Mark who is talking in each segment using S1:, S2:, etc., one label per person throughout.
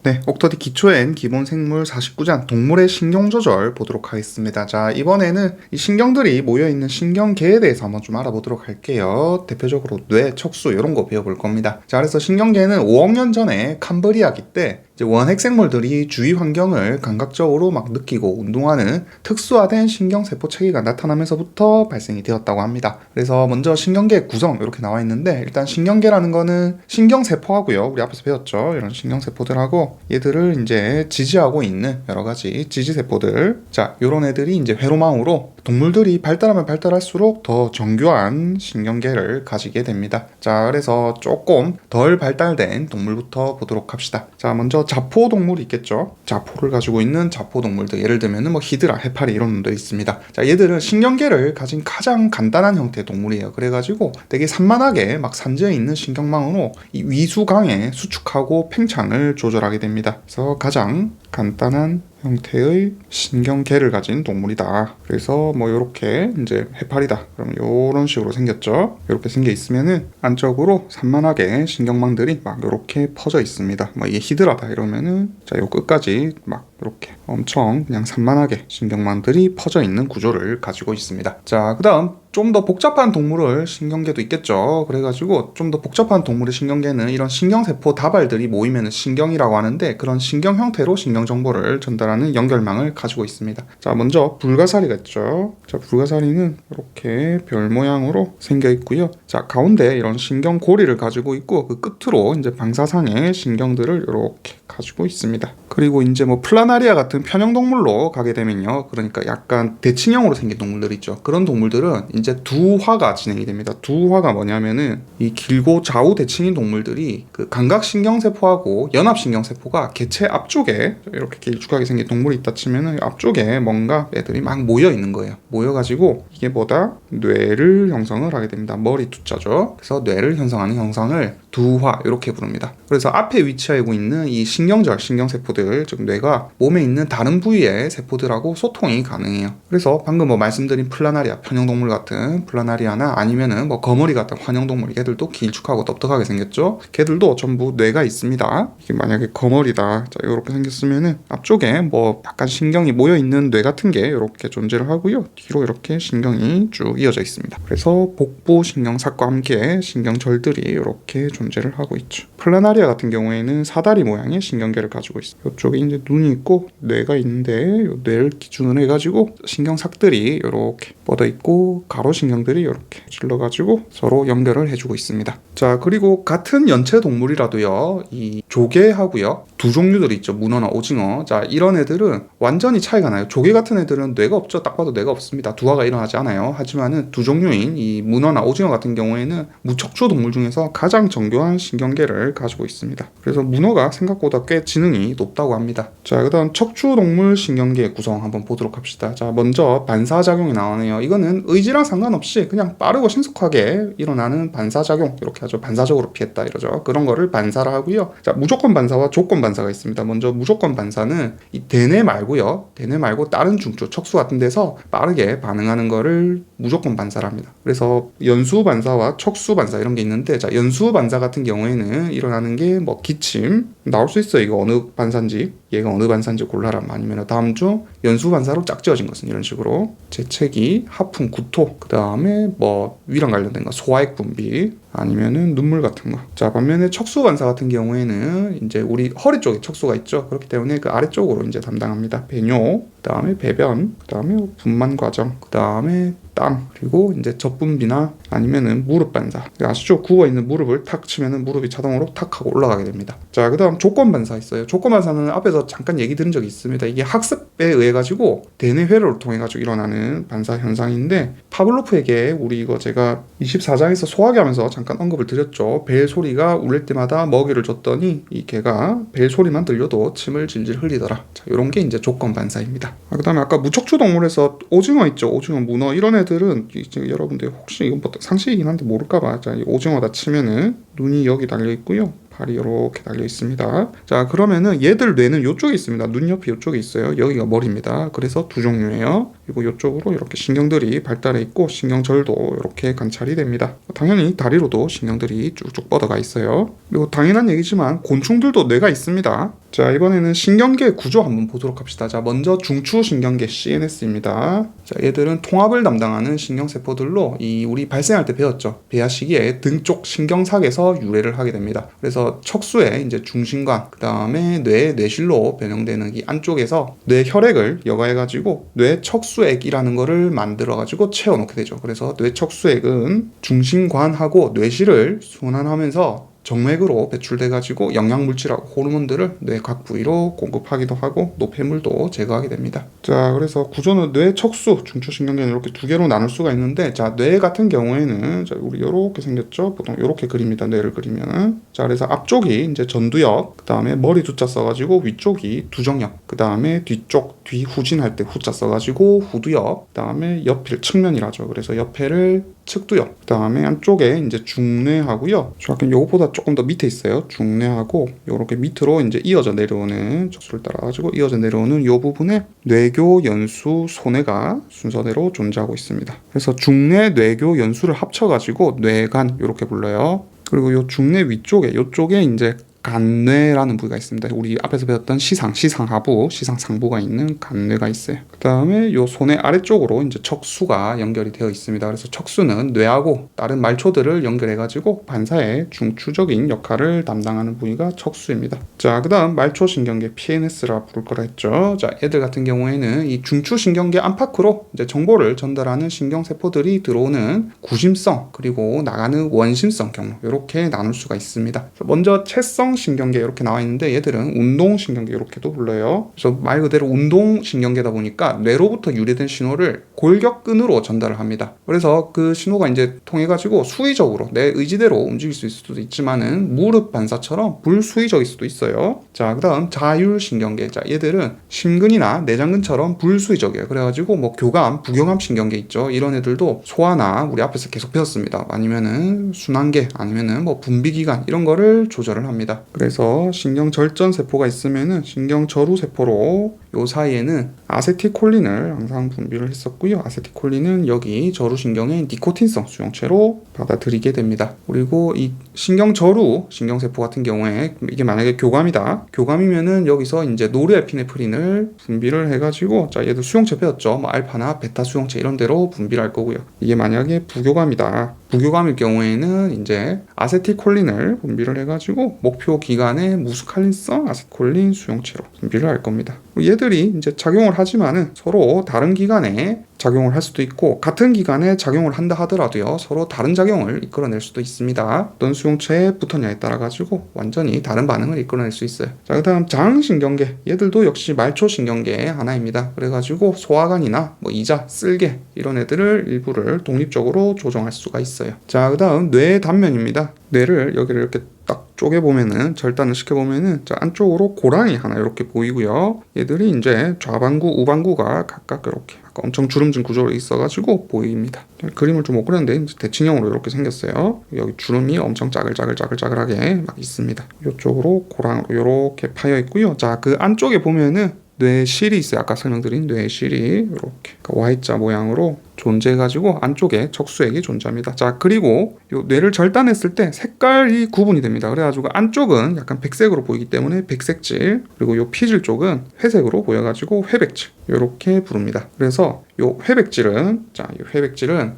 S1: 네, 옥터디 기초엔 기본 생물 49장 동물의 신경 조절 보도록 하겠습니다. 자, 이번에는 이 신경들이 모여있는 신경계에 대해서 한번 좀 알아보도록 할게요. 대표적으로 뇌, 척수 이런 거 배워볼 겁니다. 자, 그래서 신경계는 5억 년 전에 캄브리아기 때 이제 원핵 생물들이 주위 환경을 감각적으로 막 느끼고 운동하는 특수화된 신경세포 체계가 나타나면서부터 발생이 되었다고 합니다. 그래서 먼저 신경계 구성 이렇게 나와 있는데, 일단 신경계라는 거는 신경세포하고요, 우리 앞에서 배웠죠, 이런 신경세포들하고 얘들을 이제 지지하고 있는 여러 가지 지지세포들, 자, 요런 애들이 이제 회로망으로 동물들이 발달하면 발달할수록 더 정교한 신경계를 가지게 됩니다. 자, 그래서 조금 덜 발달된 동물부터 보도록 합시다. 자, 먼저 자포동물이 있겠죠. 자포를 가지고 있는 자포동물들, 예를 들면 뭐 히드라, 해파리 이런 놈들이 있습니다. 자, 얘들은 신경계를 가진 가장 간단한 형태의 동물이에요. 그래가지고 되게 산만하게 막 산지에 있는 신경망으로 이 위수강에 수축하고 팽창을 조절하게 됩니다. 그래서 가장 간단한 형태의 신경계를 가진 동물이다. 그래서 뭐 요렇게 이제 해파리다, 그럼 요런 식으로 생겼죠. 요렇게 생겨 있으면은 안쪽으로 산만하게 신경망들이 막 요렇게 퍼져 있습니다. 뭐 이게 히드라다 이러면은 자, 요 끝까지 막 이렇게 엄청 그냥 산만하게 신경망들이 퍼져 있는 구조를 가지고 있습니다. 자, 그 다음 좀 더 복잡한 동물을 신경계도 있겠죠. 그래가지고 좀 더 복잡한 동물의 신경계는 이런 신경세포 다발들이 모이면 신경이라고 하는데, 그런 신경 형태로 신경 정보를 전달하는 연결망을 가지고 있습니다. 자, 먼저 불가사리가 있죠. 자, 불가사리는 이렇게 별 모양으로 생겨 있고요. 자, 가운데 이런 신경고리를 가지고 있고, 그 끝으로 이제 방사상의 신경들을 이렇게 가지고 있습니다. 그리고 이제 뭐 플라나리아 같은 편형동물로 가게 되면요, 그러니까 약간 대칭형으로 생긴 동물들 있죠. 그런 동물들은 이제 두화가 진행이 됩니다. 두화가 뭐냐면은 이 길고 좌우 대칭인 동물들이 그 감각신경세포하고 연합신경세포가 개체 앞쪽에 이렇게 길쭉하게 생긴 동물이 있다 치면은 앞쪽에 뭔가 애들이 막 모여 있는 거예요. 모여가지고 이게 뭐다? 뇌를 형성을 하게 됩니다. 머리 두자죠. 그래서 뇌를 형성하는 형상을 두화 이렇게 부릅니다. 그래서 앞에 위치하고 있는 이 신경절, 신경세포들, 즉 뇌가 몸에 있는 다른 부위의 세포들하고 소통이 가능해요. 그래서 방금 뭐 말씀드린 플라나리아, 편형동물 같은 플라나리아나 아니면은 뭐 거머리 같은 환형동물, 걔들도 길쭉하고 똑똑하게 생겼죠. 걔들도 전부 뇌가 있습니다. 이게 만약에 거머리다, 자, 이렇게 생겼으면은 앞쪽에 뭐 약간 신경이 모여 있는 뇌 같은 게 이렇게 존재를 하고요. 뒤로 이렇게 신경이 쭉 이어져 있습니다. 그래서 복부 신경삭과 함께 신경절들이 이렇게 존재를 하고 있죠. 플라나리아 같은 경우에는 사다리 모양의 신경계를 가지고 있어요. 이쪽에 이제 눈이 있고 뇌가 있는데, 이 뇌를 기준으로 해가지고 신경삭들이 이렇게 뻗어 있고 가로신경들이 이렇게 질러가지고 서로 연결을 해주고 있습니다. 자, 그리고 같은 연체 동물이라도요, 이 조개하고요, 두 종류들이 있죠. 문어나 오징어. 자, 이런 애들은 완전히 차이가 나요. 조개 같은 애들은 뇌가 없죠. 딱 봐도 뇌가 없습니다. 두화가 일어나지 않아요. 하지만은 두 종류인 이 문어나 오징어 같은 경우에는 무척추 동물 중에서 가장 정교한 신경계를 가지고 있습니다. 그래서 문어가 생각보다 꽤 지능이 높다고 합니다. 자, 그 다음 척추 동물 신경계 구성 한번 보도록 합시다. 자, 먼저 반사작용이 나오네요. 이거는 의지랑 상관없이 그냥 빠르고 신속하게 일어나는 반사작용, 이렇게 하죠. 반사적으로 피했다 이러죠. 그런 거를 반사라 하고요. 자, 무조건 반사와 조건 반사가 있습니다. 먼저 무조건 반사는 이 대뇌 말고요, 대뇌 말고 다른 중추, 척수 같은 데서 빠르게 반응하는 거를 무조건 반사를 합니다. 그래서 연수 반사와 척수 반사 이런 게 있는데, 자, 연수 반사 같은 경우에는 일어나는 게 뭐 기침 나올 수 있어요. 이거 어느 반사인지, 얘가 어느 반사인지 골라라. 아니면 다음 중 연수 반사로 짝지어진 것은 이런 식으로 재채기, 하품, 구토, 그 다음에 뭐 위랑 관련된 거, 소화액 분비, 아니면은 눈물 같은 거. 자, 반면에 척수 반사 같은 경우에는 이제 우리 허리 쪽에 척수가 있죠. 그렇기 때문에 그 아래쪽으로 이제 담당합니다. 배뇨, 그 다음에 배변, 그 다음에 분만 과정, 그 다음에 땀, 그리고 이제 젖분비나 아니면은 무릎 반사. 아시죠? 구워 있는 무릎을 탁 치면은 무릎이 자동으로 탁 하고 올라가게 됩니다. 자, 그 다음 조건 반사 있어요. 조건 반사는 앞에서 잠깐 얘기 들은 적이 있습니다. 이게 학습에 의해 가지고 대뇌 회로를 통해 가지고 일어나는 반사 현상인데, 파블로프에게 우리 이거 제가 24장에서 소화기 하면서 잠깐 언급을 드렸죠. 벨 소리가 울릴 때마다 먹이를 줬더니 이 개가 벨 소리만 들려도 침을 질질 흘리더라. 자, 이런 게 이제 조건 반사입니다. 그 다음에 아까 무척추 동물에서 오징어 있죠. 오징어, 문어 이런 애들은 이제 여러분들 혹시 이건 뭐 상식이긴 한데 모를까봐, 자, 이 오징어다 치면은 눈이 여기 달려 있고요, 팔이 이렇게 달려 있습니다. 자, 그러면은 얘들 뇌는 이쪽에 있습니다. 눈 옆에 이쪽에 있어요. 여기가 머리입니다. 그래서 두 종류예요. 그리고 이쪽으로 이렇게 신경들이 발달해 있고 신경절도 이렇게 관찰이 됩니다. 당연히 다리로도 신경들이 쭉쭉 뻗어가 있어요. 그리고 당연한 얘기지만 곤충들도 뇌가 있습니다. 자, 이번에는 신경계 구조 한번 보도록 합시다. 자, 먼저 중추신경계 CNS입니다. 자, 얘들은 통합을 담당하는 신경세포들로 우리 발생할 때 배웠죠. 배아 시기에 등 쪽 신경삭에서 유래를 하게 됩니다. 그래서 척수의 이제 중심관, 그 다음에 뇌실로 변형되는 이 안쪽에서 뇌혈액을 여과해가지고 뇌척수액이라는 거를 만들어가지고 채워놓게 되죠. 그래서 뇌척수액은 중심관하고 뇌실을 순환하면서 정맥으로 배출돼가지고 영양물질하고 호르몬들을 뇌 각 부위로 공급하기도 하고 노폐물도 제거하게 됩니다. 자, 그래서 구조는 뇌 척수, 중추신경계는 이렇게 두 개로 나눌 수가 있는데, 자, 뇌 같은 경우에는 자, 우리 이렇게 생겼죠. 보통 이렇게 그립니다. 뇌를 그리면. 자, 그래서 앞쪽이 이제 전두엽, 그 다음에 머리 두자 써가지고 위쪽이 두정엽, 그 다음에 뒤쪽 뒤후진할 때 후자 써가지고 후두엽, 그 다음에 옆을 측면이라죠. 그래서 옆에를 측두엽, 그 다음에 안쪽에 이제 중뇌하고요. 정확히 요것보다 조금 더 밑에 있어요. 중뇌하고 요렇게 밑으로 이제 이어져 내려오는 척수를 따라가지고 이어져 내려오는 요 부분에 뇌교, 연수, 소뇌가 순서대로 존재하고 있습니다. 그래서 중뇌, 뇌교, 연수를 합쳐가지고 뇌간 이렇게 불러요. 그리고 요 중뇌 위쪽에 요쪽에 이제 간뇌라는 부위가 있습니다. 우리 앞에서 배웠던 시상하부, 시상상부가 있는 간뇌가 있어요. 그 다음에 요 손의 아래쪽으로 이제 척수가 연결이 되어 있습니다. 그래서 척수는 뇌하고 다른 말초들을 연결해가지고 반사의 중추적인 역할을 담당하는 부위가 척수입니다. 자, 그 다음 말초신경계 PNS라 부를 거라 했죠. 자, 애들 같은 경우에는 이 중추신경계 안팎으로 이제 정보를 전달하는 신경세포들이 들어오는 구심성 그리고 나가는 원심성 경로 이렇게 나눌 수가 있습니다. 먼저 채성 신경계 이렇게 나와 있는데 얘들은 운동신경계 이렇게도 불러요. 그래서 말 그대로 운동신경계다 보니까 뇌로부터 유래된 신호를 골격근으로 전달을 합니다. 그래서 그 신호가 이제 통해가지고 수의적으로 내 의지대로 움직일 수 있을 수도 있지만은 무릎 반사처럼 불수의적일 수도 있어요. 자, 그 다음 자율신경계. 자, 얘들은 심근이나 내장근처럼 불수의적이에요. 그래가지고 뭐 교감, 부교감 신경계 있죠. 이런 애들도 소화나 우리 앞에서 계속 배웠습니다. 아니면은 순환계, 아니면은 뭐 분비기관 이런 거를 조절을 합니다. 그래서 신경절전 세포가 있으면은 신경저루 세포로 요 사이에는 아세틸콜린을 항상 분비를 했었고요. 아세틸콜린은 여기 저루신경의 니코틴성 수용체로 받아들이게 됩니다. 그리고 이 신경저루 신경세포 같은 경우에 이게 만약에 교감이다. 교감이면은 여기서 이제 노르에피네프린을 분비를 해가지고 자, 얘도 수용체 배웠죠. 뭐 알파나 베타 수용체 이런 데로 분비를 할 거고요. 이게 만약에 부교감이다. 부교감일 경우에는 이제 아세틸콜린을 분비를 해가지고 목표 기관의 무스칼린성 아세틸콜린 수용체로 분비를 할 겁니다. 얘들이 이제 작용을 하지만은 서로 다른 기관에 작용을 할 수도 있고 같은 기관에 작용을 한다 하더라도요 서로 다른 작용을 이끌어낼 수도 있습니다. 어떤 수용체에 붙었냐에 따라 가지고 완전히 다른 반응을 이끌어낼 수 있어요. 자, 그 다음 장신경계 얘들도 역시 말초신경계의 하나입니다. 그래가지고 소화관이나 뭐 이자, 쓸개 이런 애들을 일부를 독립적으로 조정할 수가 있어요. 자, 그 다음 뇌의 단면입니다. 뇌를 여기를 이렇게 딱 쪼개보면은 절단을 시켜보면은 자, 안쪽으로 고랑이 하나 이렇게 보이고요. 얘들이 이제 좌반구, 우반구가 각각 이렇게 엄청 주름진 구조로 있어가지고 보입니다. 그림을 좀 못 그렸는데 대칭형으로 이렇게 생겼어요. 여기 주름이 엄청 짜글짜글하게 막 있습니다. 이쪽으로 고랑으로 이렇게 파여 있고요. 자, 그 안쪽에 보면은 뇌실이 있어요. 아까 설명드린 뇌실이 이렇게 Y자 모양으로 존재해가지고 안쪽에 척수액이 존재합니다. 자, 그리고 요 뇌를 절단했을 때 색깔이 구분이 됩니다. 그래가지고 안쪽은 약간 백색으로 보이기 때문에 백색질, 그리고 요 피질 쪽은 회색으로 보여가지고 회백질 이렇게 부릅니다. 그래서 요 회백질은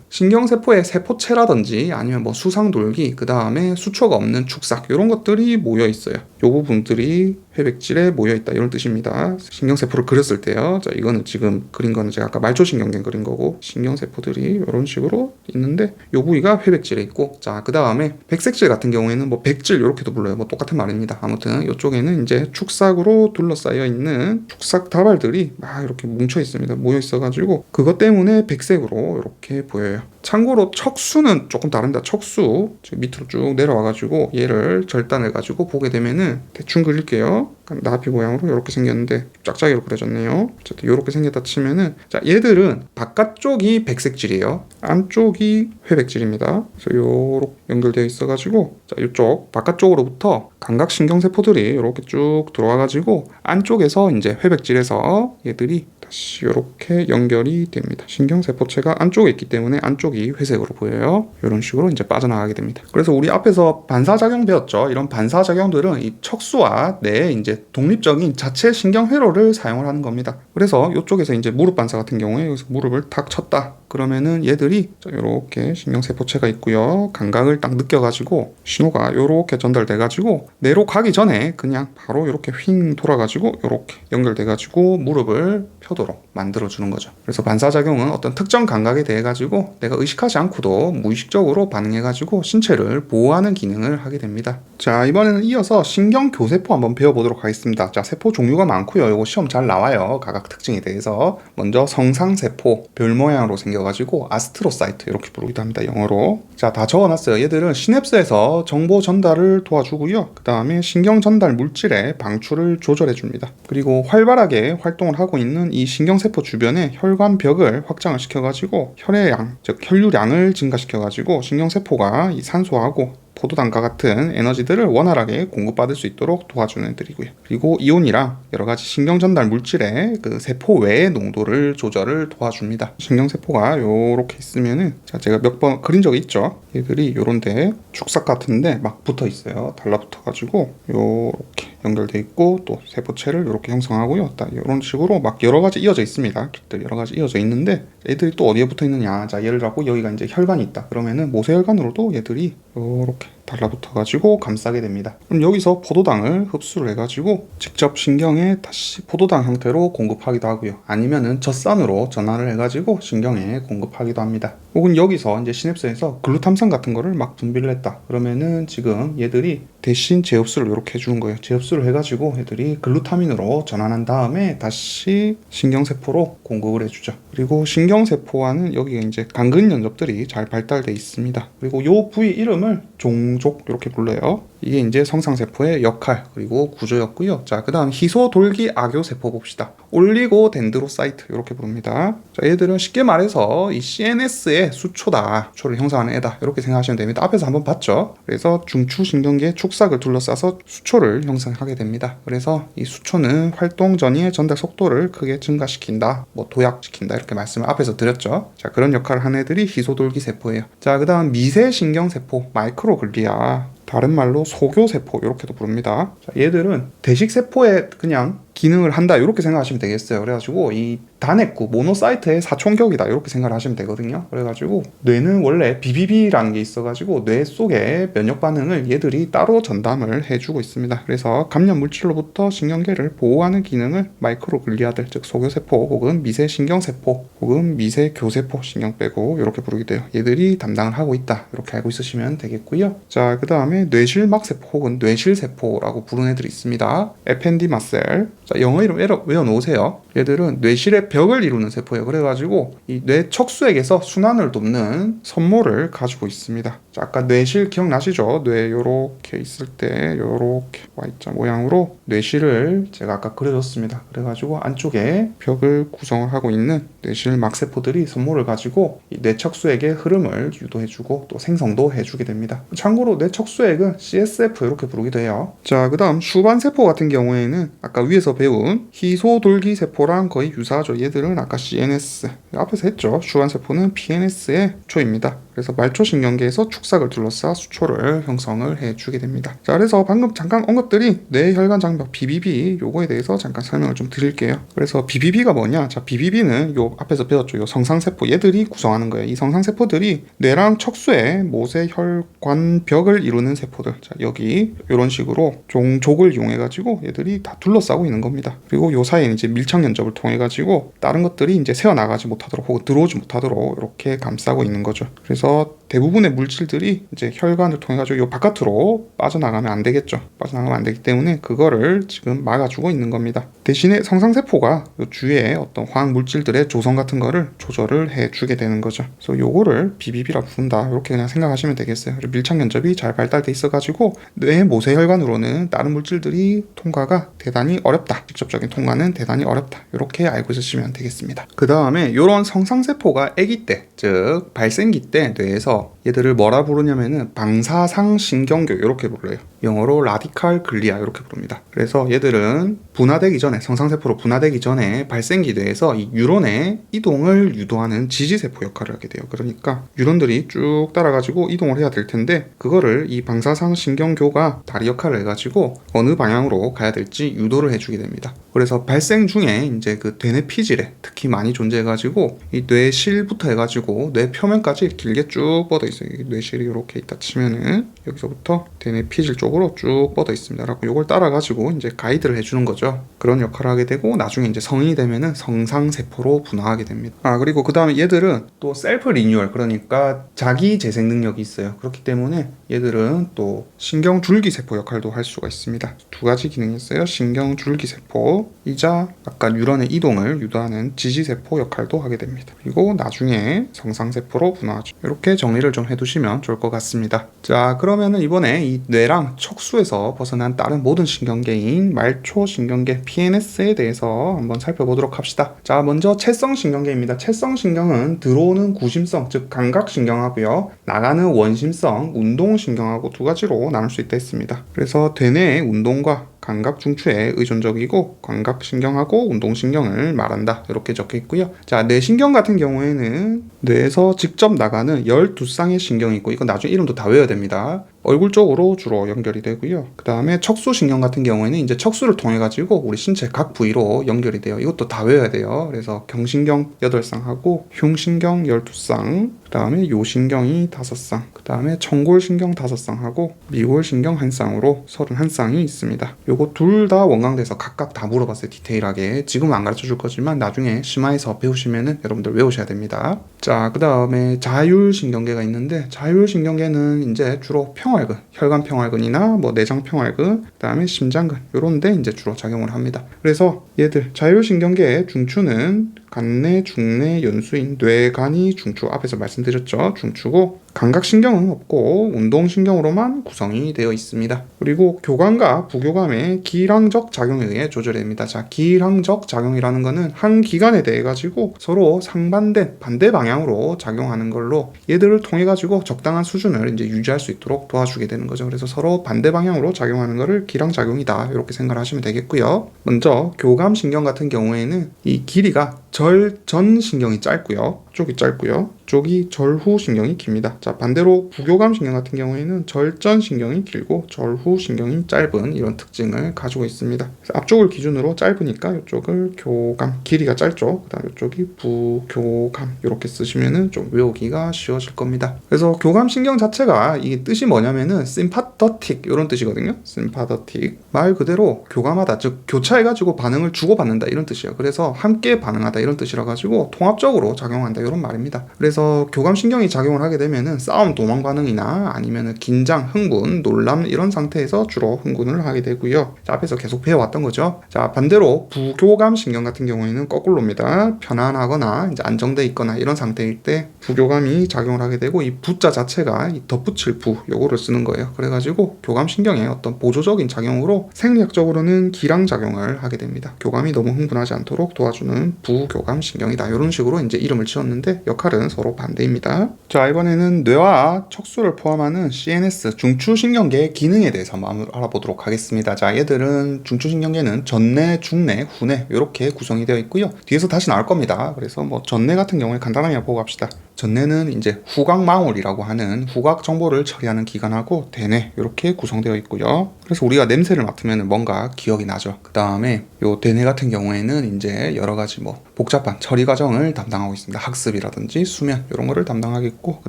S1: 신경세포의 세포체라든지 아니면 뭐 수상돌기, 그 다음에 수초가 없는 축삭 이런 것들이 모여 있어요. 요 부분들이 회백질에 모여 있다 이런 뜻입니다. 신경세포를 그렸을 때요. 자, 이거는 지금 그린 거는 제가 아까 말초신경계 그린 거고 신경세포들이 이런 식으로 있는데 요 부위가 회백질에 있고, 자, 그 다음에 백색질 같은 경우에는 뭐 백질 이렇게도 불러요. 뭐 똑같은 말입니다. 아무튼 이쪽에는 이제 축삭으로 둘러싸여 있는 축삭 다발들이 막 이렇게 뭉쳐 있습니다. 모여 있어가지고 그것 때문에 백색으로 이렇게 보여요. 참고로 척수는 조금 다릅니다. 척수 지금 밑으로 쭉 내려와가지고 얘를 절단해가지고 보게 되면은 대충 그릴게요. 나비 모양으로 이렇게 생겼는데 짝짝이로 그려졌네요. 어쨌든 이렇게 생겼다 치면은 자, 얘들은 바깥쪽이 백색질이에요. 안쪽이 회백질입니다. 그래서 요렇게 연결되어 있어가지고 자, 이쪽 바깥쪽으로부터 감각신경세포들이 이렇게 쭉 들어와가지고 안쪽에서 이제 회백질에서 얘들이 다시 이렇게 연결이 됩니다. 신경세포체가 안쪽에 있기 때문에 안쪽이 회색으로 보여요. 이런 식으로 이제 빠져나가게 됩니다. 그래서 우리 앞에서 반사작용 배웠죠. 이런 반사작용들은 이 척수와 뇌의 이제 독립적인 자체 신경회로를 사용을 하는 겁니다. 그래서 이쪽에서 이제 무릎 반사 같은 경우에 여기서 무릎을 탁 쳤다. 그러면은 얘들이 이렇게 신경세포체가 있고요. 감각을 딱 느껴가지고 신호가 이렇게 전달돼가지고 뇌로 가기 전에 그냥 바로 이렇게 휙 돌아가지고 이렇게 연결돼가지고 무릎을 펴도록 만들어주는 거죠. 그래서 반사작용은 어떤 특정 감각에 대해 가지고 내가 의식하지 않고도 무의식적으로 반응해가지고 신체를 보호하는 기능을 하게 됩니다. 자, 이번에는 이어서 신경교세포 한번 배워보도록 하겠습니다. 자, 세포 종류가 많고요. 이거 시험 잘 나와요. 각각 특징에 대해서. 먼저 성상세포, 별 모양으로 생겨가지고 아스트로사이트 이렇게 부르기도 합니다. 영어로. 자, 다 적어놨어요. 얘들은 시냅스에서 정보 전달을 도와주고요. 그 다음에 신경 전달 물질의 방출을 조절해줍니다. 그리고 활발하게 활동을 하고 있는 이 신경세포 주변에 혈관벽을 확장을 시켜가지고 혈액량, 즉 혈류량을 증가시켜가지고 신경세포가 이 산소하고 포도당과 같은 에너지들을 원활하게 공급받을 수 있도록 도와주는 애들이고요. 그리고 이온이랑 여러 가지 신경 전달 물질의 그 세포 외의 농도를 조절을 도와줍니다. 신경세포가 요렇게 있으면은 제가 몇 번 그린 적이 있죠. 얘들이 요런데 축삭 같은데 막 붙어 있어요. 달라붙어가지고 요렇게 연결돼 있고 또 세포체를 이렇게 형성하고요. 딱 이런 식으로 막 여러 가지 이어져 있습니다. 길들이 여러 가지 이어져 있는데 애들이 또 어디에 붙어 있느냐? 자, 예를 들어 여기가 이제 혈관이 있다. 그러면은 모세혈관으로도 얘들이 이렇게 달라붙어가지고 감싸게 됩니다. 그럼 여기서 포도당을 흡수를 해가지고 직접 신경에 다시 포도당 형태로 공급하기도 하고요. 아니면은 젖산으로 전환을 해가지고 신경에 공급하기도 합니다. 혹은 여기서 이제 시냅스에서 글루탐산 같은 거를 막 분비를 했다. 그러면은 지금 얘들이 대신 재흡수를 이렇게 해주는 거예요. 재흡수를 해가지고 애들이 글루타민으로 전환한 다음에 다시 신경세포로 공급을 해주죠. 그리고 신경세포와는 여기가 이제 당근 연접들이 잘 발달돼 있습니다. 그리고 요 부위 이름을 종족 이렇게 불러요. 이게 이제 성상세포의 역할 그리고 구조였고요. 자, 그 다음 희소돌기 악요세포 봅시다. 올리고덴드로사이트 이렇게 부릅니다. 자, 얘들은 쉽게 말해서 이 CNS의 수초다. 수초를 형성하는 애다. 이렇게 생각하시면 됩니다. 앞에서 한번 봤죠. 그래서 중추신경계 축삭을 둘러싸서 수초를 형성하게 됩니다. 그래서 이 수초는 활동 전이의 전달 속도를 크게 증가시킨다. 뭐 도약시킨다. 이렇게 말씀을 앞에서 드렸죠. 자, 그런 역할을 하는 애들이 희소돌기 세포예요. 자, 그 다음 미세신경세포 마이크로글리아, 다른 말로 소교세포 이렇게도 부릅니다. 자, 얘들은 대식세포에 그냥 기능을 한다 이렇게 생각하시면 되겠어요. 그래가지고 이 단핵구 모노사이트의 사촌격이다 이렇게 생각을 하시면 되거든요. 그래가지고 뇌는 원래 BBB라는 게 있어가지고 뇌 속에 면역 반응을 얘들이 따로 전담을 해주고 있습니다. 그래서 감염 물질로부터 신경계를 보호하는 기능을 마이크로글리아들 즉 소교세포 혹은 미세신경세포 혹은 미세교세포 신경 빼고 이렇게 부르기도 해요. 얘들이 담당을 하고 있다 이렇게 알고 있으시면 되겠고요. 자, 그 다음에 뇌실막세포 혹은 뇌실세포라고 부르는 애들이 있습니다. 에펜디마셀. 자, 영어 이름 외워놓으세요. 얘들은 뇌실의 벽을 이루는 세포예요. 그래가지고 이 뇌 척수액에서 순환을 돕는 선모를 가지고 있습니다. 자, 아까 뇌실 기억나시죠? 뇌 요렇게 있을 때 요렇게 Y자 모양으로 뇌실을 제가 아까 그려줬습니다. 그래가지고 안쪽에 벽을 구성을 하고 있는 뇌실 막세포들이 선모를 가지고 이 뇌 척수액의 흐름을 유도해주고 또 생성도 해주게 됩니다. 참고로 뇌 척수액은 CSF 이렇게 부르기도 해요. 자, 그 다음 슈반세포 같은 경우에는 아까 위에서 배운 희소돌기 세포랑 거의 유사하죠. 얘들은 아까 CNS 앞에서 했죠. 슈반세포는 PNS의 초입니다. 그래서 말초신경계에서 축삭을 둘러싸 수초를 형성을 해주게 됩니다. 자, 그래서 방금 잠깐 언급드린 뇌혈관 장벽 BBB 요거에 대해서 잠깐 설명을 좀 드릴게요. 그래서 BBB가 뭐냐? 자, BBB는 요 앞에서 배웠죠. 요 성상세포 얘들이 구성하는 거예요. 이 성상세포들이 뇌랑 척수의 모세혈관벽을 이루는 세포들. 자, 여기 이런 식으로 종족을 이용해 가지고 얘들이 다 둘러싸고 있는 겁니다. 그리고 요 사이에 이제 밀착 연접을 통해 가지고 다른 것들이 이제 새어나가지 못하도록 혹은 들어오지 못하도록 이렇게 감싸고 있는 거죠. 그래서 대부분의 물질들이 이제 혈관을 통해 가지고 요 바깥으로 빠져나가면 안 되겠죠. 빠져나가면 안 되기 때문에 그거를 지금 막아주고 있는 겁니다. 대신에 성상세포가 요 주위에 어떤 화학 물질들의 조성 같은 거를 조절을 해주게 되는 거죠. 그래서 요거를 BBB라 부른다. 이렇게 그냥 생각하시면 되겠어요. 밀착 연접이 잘 발달돼 있어가지고 뇌 모세혈관으로는 다른 물질들이 통과가 대단히 어렵다. 직접적인 통과는 대단히 어렵다. 이렇게 알고 있으시면 되겠습니다. 그 다음에 요런 성상세포가 아기 때, 즉 발생기 때 경우에 뇌에서 얘들을 뭐라 부르냐면은 방사상 신경교 이렇게 불러요. 영어로 라디칼 글리아 이렇게 부릅니다. 그래서 얘들은 분화되기 전에, 성상세포로 분화되기 전에 발생기 뇌에서 이 뉴런의 이동을 유도하는 지지세포 역할을 하게 돼요. 그러니까 뉴런들이 쭉 따라가지고 이동을 해야 될 텐데 그거를 이 방사상 신경교가 다리 역할을 해가지고 어느 방향으로 가야 될지 유도를 해주게 됩니다. 그래서 발생 중에 이제 그 대뇌 피질에 특히 많이 존재해가지고 이 뇌실부터 해가지고 뇌 표면까지 길게 쭉 뻗어 있어요. 뇌실이 이렇게 있다 치면은 여기서부터 대뇌 피질 쪽으로 쭉 뻗어 있습니다. 라고 이걸 따라가지고 이제 가이드를 해주는 거죠. 그런 역할을 하게 되고 나중에 이제 성인이 되면은 성상세포로 분화하게 됩니다. 그리고 그 다음에 얘들은 또 셀프 리뉴얼, 그러니까 자기 재생 능력이 있어요. 그렇기 때문에 얘들은 또 신경줄기세포 역할도 할 수가 있습니다. 두 가지 기능이 있어요. 신경줄기세포이자 아까 뉴런의 이동을 유도하는 지지세포 역할도 하게 됩니다. 그리고 나중에 성상세포로 분화하죠. 이렇게 정리를 좀 해두시면 좋을 것 같습니다. 자, 그러면은 이번에 이 뇌랑 척수에서 벗어난 다른 모든 신경계인 말초신경계 PNS에 대해서 한번 살펴보도록 합시다. 자, 먼저 채성신경계입니다. 채성신경은 들어오는 구심성, 즉 감각신경하고요, 나가는 원심성, 운동신경하고 두 가지로 나눌 수 있다 했습니다. 그래서 대뇌의 운동과 감각 중추에 의존적이고 감각신경하고 운동신경을 말한다 이렇게 적혀 있고요. 자, 뇌신경 같은 경우에는 뇌에서 직접 나가는 12쌍의 신경이 있고 이건 나중에 이름도 다 외워야 됩니다. 얼굴 쪽으로 주로 연결이 되고요. 그 다음에 척수신경 같은 경우에는 이제 척수를 통해 가지고 우리 신체 각 부위로 연결이 돼요. 이것도 다 외워야 돼요. 그래서 경신경 8쌍하고 흉신경 12쌍, 그 다음에 요신경이 5쌍, 그 다음에 청골신경 5쌍하고 미골신경 1쌍으로 31쌍이 있습니다. 요거 둘 다 원광돼서 각각 다 물어봤어요. 디테일하게. 지금은 안 가르쳐 줄 거지만 나중에 심화해서 배우시면은 여러분들 외우셔야 됩니다. 자, 그 다음에 자율신경계가 있는데 자율신경계는 이제 주로 평활근, 혈관평활근이나 뭐 내장평활근, 그 다음에 심장근 요런데 이제 주로 작용을 합니다. 그래서 얘들 자율신경계의 중추는 간내, 중내, 연수인, 뇌, 간이 중추, 앞에서 말씀드렸죠. 중추고 감각신경은 없고 운동신경으로만 구성이 되어 있습니다. 그리고 교감과 부교감의 기량적 작용에 의해 조절됩니다. 자, 기량적 작용이라는 거는 한 기관에 대해 가지고 서로 상반된 반대 방향으로 작용하는 걸로 얘들을 통해 가지고 적당한 수준을 이제 유지할 수 있도록 도와주게 되는 거죠. 그래서 서로 반대 방향으로 작용하는 거를 기량작용이다 이렇게 생각을 하시면 되겠고요. 먼저 교감신경 같은 경우에는 이 길이가 절전신경이 짧고요. 쪽이 짧고요. 쪽이 절후신경이 깁니다. 자, 반대로 부교감신경 같은 경우에는 절전신경이 길고 절후신경이 짧은 이런 특징을 가지고 있습니다. 그래서 앞쪽을 기준으로 짧으니까 이쪽을 교감, 길이가 짧죠. 그 다음 이쪽이 부교감 이렇게 쓰시면은 좀 외우기가 쉬워질 겁니다. 그래서 교감신경 자체가 이게 뜻이 뭐냐면은 sympathetic 이런 뜻이거든요. sympathetic 말 그대로 교감하다, 즉 교차해가지고 반응을 주고받는다 이런 뜻이에요. 그래서 함께 반응하다 이런 뜻이라 가지고 통합적으로 작용한다 이런 말입니다. 그래서 교감신경이 작용을 하게 되면은 싸움 도망 반응이나 아니면은 긴장, 흥분, 놀람 이런 상태에서 주로 흥분을 하게 되고요. 자, 앞에서 계속 배워왔던 거죠. 자, 반대로 부교감신경 같은 경우에는 거꾸로입니다. 편안하거나 이제 안정돼 있거나 이런 상태일 때 부교감이 작용을 하게 되고 이 부자 자체가 이 덧붙일 부 요거를 쓰는 거예요. 그래가지고 교감신경의 어떤 보조적인 작용으로 생리학적으로는 기량작용을 하게 됩니다. 교감이 너무 흥분하지 않도록 도와주는 부교감신경이다 이런 식으로 이제 이름을 지었는데 역할은 서로 반대입니다. 자, 이번에는 뇌와 척수를 포함하는 CNS 중추신경계의 기능에 대해서 한번 알아보도록 하겠습니다. 자, 얘들은 중추신경계는 전뇌, 중뇌, 후뇌 이렇게 구성이 되어 있고요. 뒤에서 다시 나올 겁니다. 그래서 뭐 전뇌 같은 경우에 간단하게 보고 갑시다. 전뇌는 이제 후각망울이라고 하는 후각 정보를 처리하는 기관하고 대뇌 이렇게 구성되어 있고요. 그래서 우리가 냄새를 맡으면 뭔가 기억이 나죠. 그 다음에 요 대뇌 같은 경우에는 이제 여러 가지 뭐 복잡한 처리 과정을 담당하고 있습니다. 학습이라든지 수면 이런 거를 담당하겠고, 그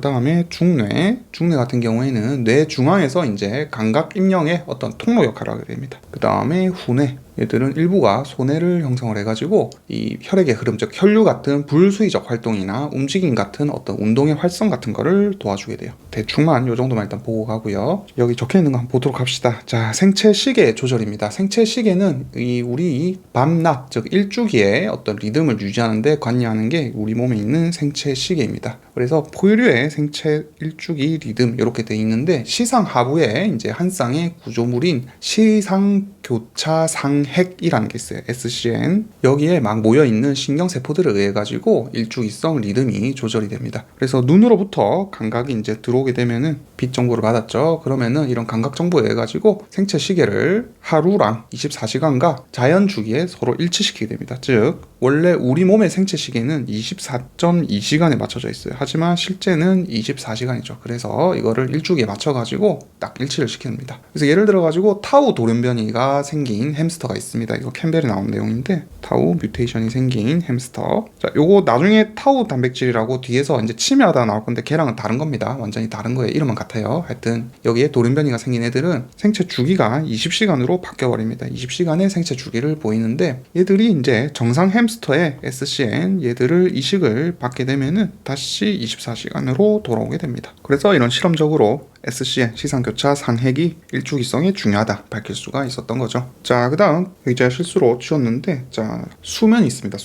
S1: 다음에 중뇌 같은 경우에는 뇌 중앙에서 이제 감각 입력의 어떤 통로 역할을 하게 됩니다. 그 다음에 후뇌, 얘들은 일부가 소뇌를 형성을 해가지고 이 혈액의 흐름, 즉 혈류 같은 불수의적 활동이나 움직임 같은 어떤 운동의 활성 같은 거를 도와주게 돼요. 대충만 요 정도만 일단 보고 가고요. 여기 적혀 있는 거 한번 보도록 합시다. 자, 생체 시계 조절입니다. 생체 시계는 우리 밤낮, 즉 일주기의 어떤 리듬을 유지하는데 관여하는 게 우리 몸에 있는 생체 시계입니다. 그래서 포유류의 생체 일주기 리듬 이렇게 돼 있는데 시상 하부에 이제 한 쌍의 구조물인 시상 교차 상 상핵이라는 게 있어요. SCN. 여기에 막 모여있는 신경세포들에 의해 가지고 일주기성 리듬이 조절이 됩니다. 그래서 눈으로부터 감각이 이제 들어오게 되면은 빛 정보를 받았죠. 그러면은 이런 감각 정보에 의해 가지고 생체 시계를 하루랑 24시간과 자연 주기에 서로 일치시키게 됩니다. 즉 원래 우리 몸의 생체 시계는 24.2시간에 맞춰져 있어요. 하지만 실제는 24시간이죠. 그래서 이거를 일주기에 맞춰가지고 딱 일치를 시킵니다. 그래서 예를 들어가지고 타우 돌연변이가 생긴 햄스터가 있습니다. 이거 캠벨에 나온 내용인데 타우 뮤테이션이 생긴 햄스터. 자, 요거 나중에 타우 단백질이라고 뒤에서 이제 침해하다 나올 건데 걔랑은 다른 겁니다. 완전히 다른 거예요. 이름은 같아요. 하여튼 여기에 돌연변이가 생긴 애들은 생체 주기가 20시간으로 바뀌어버립니다. 20시간의 생체 주기를 보이는데 얘들이 이제 정상 햄스터의 SCN 얘들을 이식을 받게 되면은 다시 24시간으로 돌아오게 됩니다. 그래서 이런 실험적으로 SCN 시상교차 상핵이 일주기성에 중요하다 밝힐 수가 있었던 거죠. 자, 그 다음 제가 실수로 치웠는데 자 수면이 있습니다.